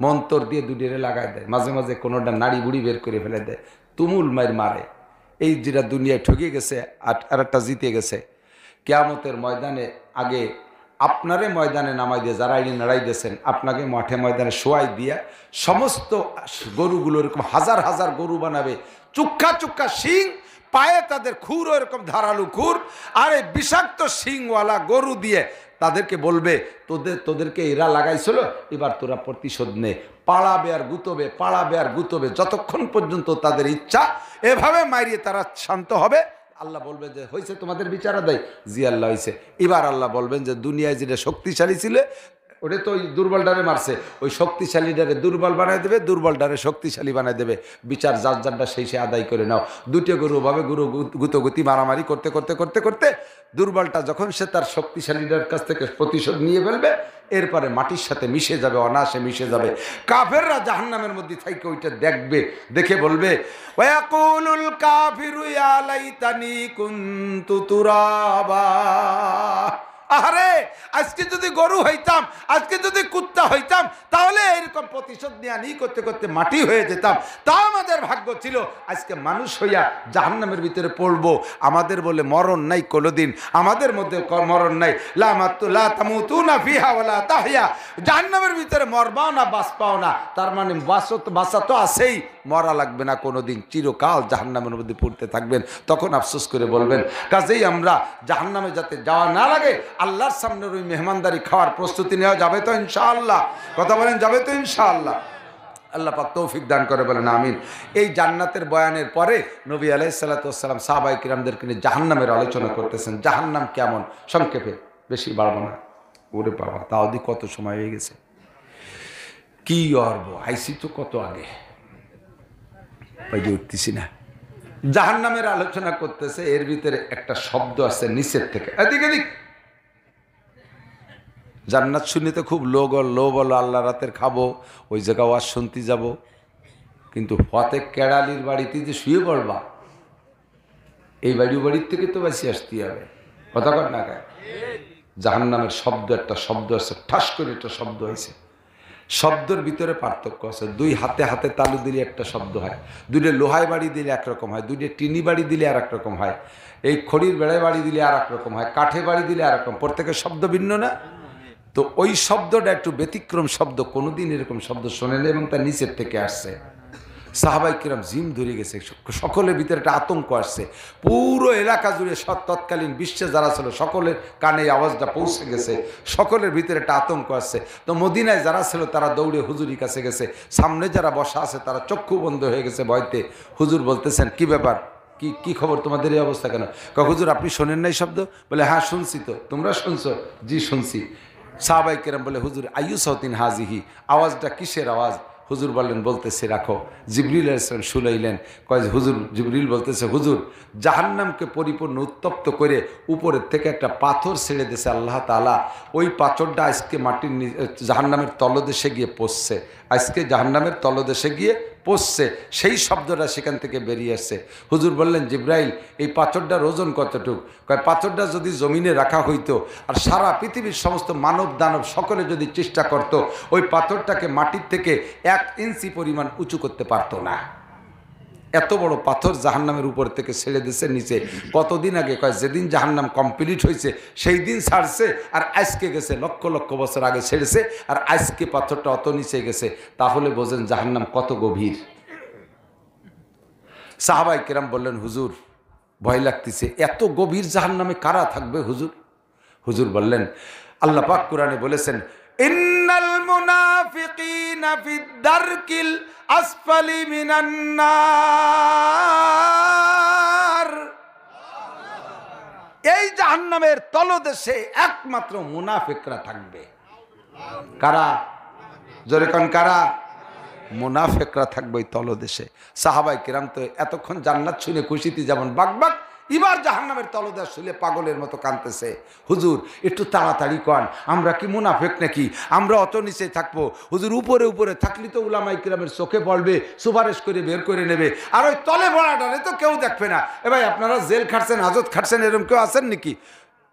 মন্তর দিয়ে দুডিরে লাগাই দেয়, মাঝে মাঝে কোনোটা নাড়ি বুড়ি বের করে ফেলে দেয়, তুমুল মার মারে। এই যেটা দুনিয়ায় ঠকে গেছে আর একটা জিতে গেছে। কিয়ামতের ময়দানে আগে আপনারে ময়দানে নামাই দিয়ে যারা আইনি লড়াই দিয়েছেন, আপনাকে মাঠে ময়দানে শোয়াই দিয়া সমস্ত গরুগুলো এরকম হাজার হাজার গরু বানাবে, চুক্কা চুক্কা শিং, পায়ে তাদের খুর এরকম ধারালু খুর, আর এই বিষাক্ত শিংওয়ালা গরু দিয়ে তাদেরকে বলবে তোদেরকে এরা লাগাইছিল, এবার তোরা প্রতিশোধ নে। পাড়াবে আর গুতবে, পাড়াবে আর গুতবে, যতক্ষণ পর্যন্ত তাদের ইচ্ছা। এভাবে মারিয়ে তারা শান্ত হবে। আল্লাহ বলবে যে হয়েছে তোমাদের বিচার আদায়? জি আল্লাহ হয়েছে। এবার আল্লাহ বলবেন যে দুনিয়ায় যেটা শক্তিশালী ছিল ওটা তো ওই দুর্বলডারে মারছে, ওই শক্তিশালীডারে দুর্বল বানায় দেবে, দুর্বলডারে শক্তিশালী বানায় দেবে। বিচার যার যারটা সেই সে আদায় করে নাও। দুটো গরু ভাবে গুরু গুতগুতি মারামারি করতে করতে করতে করতে দুর্বলটা যখন সে তার শক্তিশালীদের কাছ থেকে প্রতিশোধ নিয়ে ফেলবে, এরপরে মাটির সাথে মিশে যাবে, অনায়াসে মিশে যাবে। কাফেররা জাহান্নামের মধ্যে থেকে ওইটা দেখবে, দেখে বলবে ওয়াকুলুল কাফিরু ইয়া লাইতানি কুনতু তুরাবা। আরে আজকে যদি গরু হইতাম, আজকে যদি কুত্তা হইতাম, তাহলে এরকম প্রতিশোধ নিয়ে করতে করতে মাটি হয়ে যেতাম। তা আমাদের ভাগ্য ছিল আজকে মানুষ হইয়া জাহান্নামের ভিতরে পড়বো। আমাদের বলে মরণ নাই কোনোদিন, আমাদের মধ্যে মরণ নাই। লা তামুতুনা ফিহা ওয়ালা তাহইয়া, জাহান্নামের ভিতরে মরবাও না বাঁচপাও না, তার মানে বাঁচা তো আছেই, মরা লাগবে না কোনোদিন, চিরকাল জাহান্নামের মধ্যে পড়তে থাকবেন। তখন আফসোস করে বলবেন, কাজেই আমরা জাহান্নামে যাতে যাওয়া না লাগে আল্লাহর সামনের ওই মেহমানদারি খাওয়ার প্রস্তুতি নেওয়া যাবে তো ইনশাআল্লাহ? কথা বলেন যাবে তো ইনশাআল্লাহ? আল্লাহ পাক তৌফিক দান করে বলেন আমিন। এই জান্নাতের বয়ানের পরে নবী আলাইহিস সালাতু ওয়াস সালাম সাহাবায়ে কিরামদেরকে নিয়ে জাহান্নামের আলোচনা করতেছেন। জাহান্নাম কেমন, সংক্ষেপে, বেশি বাড়বো না। ওরে বাবা, তাও দি কত সময় হয়ে গেছে, কি অর্ব আইসি তো কত আগে, পাইলে উঠতেছি না। জাহান্নামের আলোচনা করতেছে, এর ভিতরে একটা শব্দ আছে নিচের থেকে, এদিক এদিক। জান্নাত শুনিতে খুব লোভ হলো, আল্লাহ রাতের খাবো, ওই জায়গা ওয়াজ শুনতে যাব, কিন্তু ফতে কেড়ালির বাড়িতে যে শুয়ে পড়বা, এই বাড়ির থেকে তো বেশি আসতে হবে, কথা কর না গায়ে। জাহান্নামের শব্দ, একটা শব্দ আছে, ঠাস করে একটা শব্দ হয়েছে। শব্দের ভিতরে পার্থক্য আছে। দুই হাতে হাতে তালু দিলে একটা শব্দ হয়, দুইটা লোহায় বাড়ি দিলে একরকম হয়, দুইটা টিনি বাড়ি দিলে আর এক রকম হয়, এই খড়ির বেড়ায় বাড়ি দিলে আর এক রকম হয়, কাঠে বাড়ি দিলে আর রকম, প্রত্যেকের শব্দ ভিন্ন না। তো ওই শব্দটা একটু ব্যতিক্রম শব্দ, কোনোদিন এরকম শব্দ শোনেন এবং তার নিচের থেকে আসছে। সাহাবাই কিরাম জিম ধরে গেছে, সকলের ভিতরে একটা আতঙ্ক আসছে, পুরো এলাকা জুড়ে তৎকালীন বিশ্বে যারা ছিল সকলের কানে আওয়াজটা পৌঁছে গেছে, সকলের ভিতরে একটা আতঙ্ক আসছে। তো মদিনায় যারা ছিল তারা দৌড়ে হুজুরের কাছে গেছে, সামনে যারা বসা আছে তারা চক্ষু বন্ধ হয়ে গেছে ভয়তে। হুজুর বলতেছেন, কি ব্যাপার, কি খবর তোমাদের, এই অবস্থা কেন? হুজুর আপনি শোনেন নাই শব্দ? বলে হ্যাঁ শুনছি। তো তোমরা শুনছো? জি শুনছি। সাহাবাই কেরাম বলে, হুজুর আইয়ু সাউতিন হাজিহি, আওয়াজটা কিসের আওয়াজ? হুজুর বললেন, বলতেছে রাখো। জিবরিল আলাইহিস সালাম শুনাইলেন, কয় হুজুর, জিবরিল বলতেছে, হুজুর জাহান্নামকে পরিপূর্ণ উত্তপ্ত করে উপরের থেকে একটা পাথর ছেড়ে দিয়েছে আল্লাহ তাআলা, ওই পাথরটা আজকে মাটির জাহান্নামের তলদেশে গিয়ে পড়ছে, আজকে জাহান্নামের তলদেশে গিয়ে পড়ছে, সেই শব্দটা সেখান থেকে বেরিয়ে আসছে। হুজুর বললেন, জিব্রাইল এই পাথরটার ওজন কতটুক? কয় পাথরটা যদি জমিনে রাখা হইতো আর সারা পৃথিবীর সমস্ত মানব দানব সকলে যদি চেষ্টা করত, ওই পাথরটাকে মাটির থেকে 1 ইঞ্চি পরিমাণ উঁচু করতে পারতো না। এত বড় পাথর জাহান্নামের উপর থেকে ছেড়ে দিয়েছে নিচে। কতদিন আগে? কয় যেদিন জাহান্নাম কমপ্লিট হয়েছে সেই দিন ছাড়ছে, আর আজকে গেছে লক্ষ লক্ষ বছর আগে ছেড়েছে, আর আজকে পাথরটা অত নিচে গেছে। তাহলে বোঝেন জাহান্নাম কত গভীর। সাহাবাই কেরাম বললেন, হুজুর ভয় লাগতেছে, এত গভীর জাহান্নামে কারা থাকবে হুজুর? হুজুর বললেন, আল্লাহ পাক কোরআনে বলেছেন, ইন্নাল মুনাফিকিনা ফিদ দারকিল আসফালি মিনান নার, এই জাহান্নামের তলদেশে একমাত্র মুনাফিকরা থাকবে। কারা? জোরে কোন কারা? মুনাফিকরা থাকবে ওই তলদেশে। সাহাবাই কিরাম তো এতক্ষণ জান্নাত শুনে খুশিতে যেমন বাকবাক, এবার জাহান্নামের তলদেশ শুনে পাগলের মতো কাঁদতেছে। হুজুর একটু তাড়াতাড়ি কন, আমরা কি মুনাফিক নাকি? আমরা অত নিচে থাকবো? হুজুর উপরে উপরে থাকলে তো উলামাই কিরামের চোখে পড়বে, সুপারিশ করে বের করে নেবে, আর ওই তলে ভরাটারে তো কেউ দেখবে না। এ ভাই আপনারা জেল খাটছেন, হাজত খাটছেন, এরকম কেউ আছেন নাকি?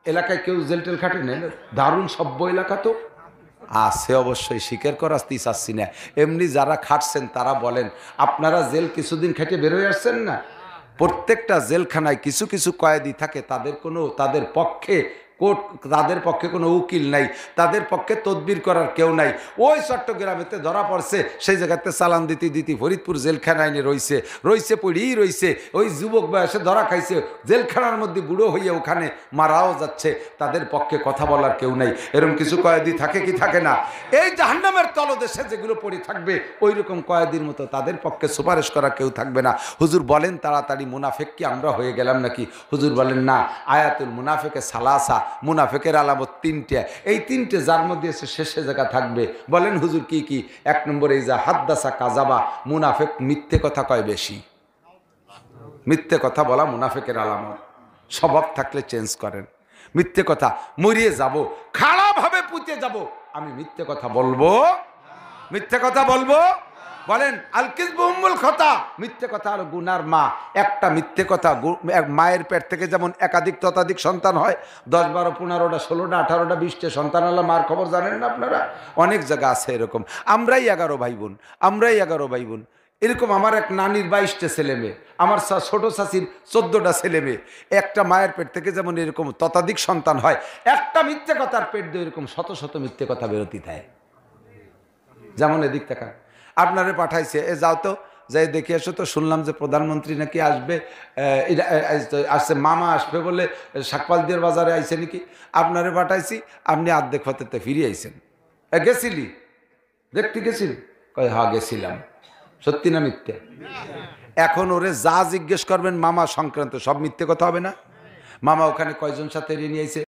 এলাকায় কেউ জেল টেল খাটে নেই? দারুণ সভ্য এলাকা তো আছে, অবশ্যই স্বীকার করা চাচ্ছি না। এমনি যারা খাটছেন তারা বলেন, আপনারা জেল কিছুদিন খেটে বেরোয় আসছেন না? প্রত্যেকটা জেলখানায় কিছু কিছু কয়েদি থাকে, তাদের পক্ষে কোর্ট, তাদের পক্ষে কোনো উকিল নাই, তাদের পক্ষে তদবির করার কেউ নাই। ওই চট্টগ্রামেতে ধরা পড়ছে, সেই জায়গাতে চালান দিতে ফরিদপুর জেলখানায় রয়েছে পড়েই রয়েছে। ওই যুবক বয়সে ধরা খাইছে, জেলখানার মধ্যে বুড়ো হইয়া ওখানে মারাও যাচ্ছে, তাদের পক্ষে কথা বলার কেউ নাই। এরকম কিছু কয়েদি থাকে কি থাকে না? এই জাহান্নামের তলদেশে যেগুলো পড়ে থাকবে ওই রকম কয়েদির মতো তাদের পক্ষে সুপারিশ করা কেউ থাকবে না। হুজুর বলেন, তাড়াতাড়ি মুনাফিক কি আমরা হয়ে গেলাম নাকি? হুজুর বলেন, না, আয়াতুল মুনাফিকে সালাসা, মুনাফিকের আলামত 3টে, এই 3টে যার মধ্যে এসে শেষে জায়গা থাকবে। বলেন হুজুর কি কি? 1 নম্বরে এই যা হাদ্দাসা কাজাবা, মুনাফিক মিথ্যে কথা কয় বেশি। মিথ্যে কথা বলা মুনাফিকের আলামত। স্বভাব থাকলে চেঞ্জ করেন। মিথ্যে কথা, মরিয়ে যাব, খারাপভাবে পুঁতে যাব, আমি মিথ্যে কথা বলবো? মিথ্যে কথা বলবো? বলেন আল কিযবু উম্মুল খতা, মিথ্যে কথা আর গুনার মা। একটা মিথ্যে কথা, মায়ের পেট থেকে যেমন একাধিক ততাধিক সন্তান হয়, 10, 12, 15টা, 16টা, 18টা, 20টা সন্তান হলো, মার খবর জানেন না আপনারা? অনেক জায়গা আছে এরকম। আমরাই 11 ভাই বোন। এরকম আমার এক নানির 22টা ছেলে মেয়ে, আমার ছোট চাচির 14টা ছেলে মেয়ে। একটা মায়ের পেট থেকে যেমন এরকম ততাধিক সন্তান হয়, একটা মিথ্যে কথার পেট দিয়ে এরকম শত শত মিথ্যে কথা বেরোতে থাকে। যেমন এদিক থেকে আপনারে পাঠাইছে, এ যাও তো, যাই দেখে এসো তো, শুনলাম যে প্রধানমন্ত্রী নাকি আসবে, আসছে, মামা আসবে বলে শাকপালদিয়ার বাজারে আইছে নাকি, আপনারে পাঠাইছি, আপনি আর্ধেক হতে ফিরে আইছেন। গেছিলি দেখতে? গেছিলি? কয় হ্যাঁ গেছিলাম। সত্যি না মিথ্যে? এখন ওরে যা জিজ্ঞেস করবেন মামা সংক্রান্ত সব মিথ্যে কথা হবে না? মামা ওখানে কয়জন সাথে নিয়ে আইছে?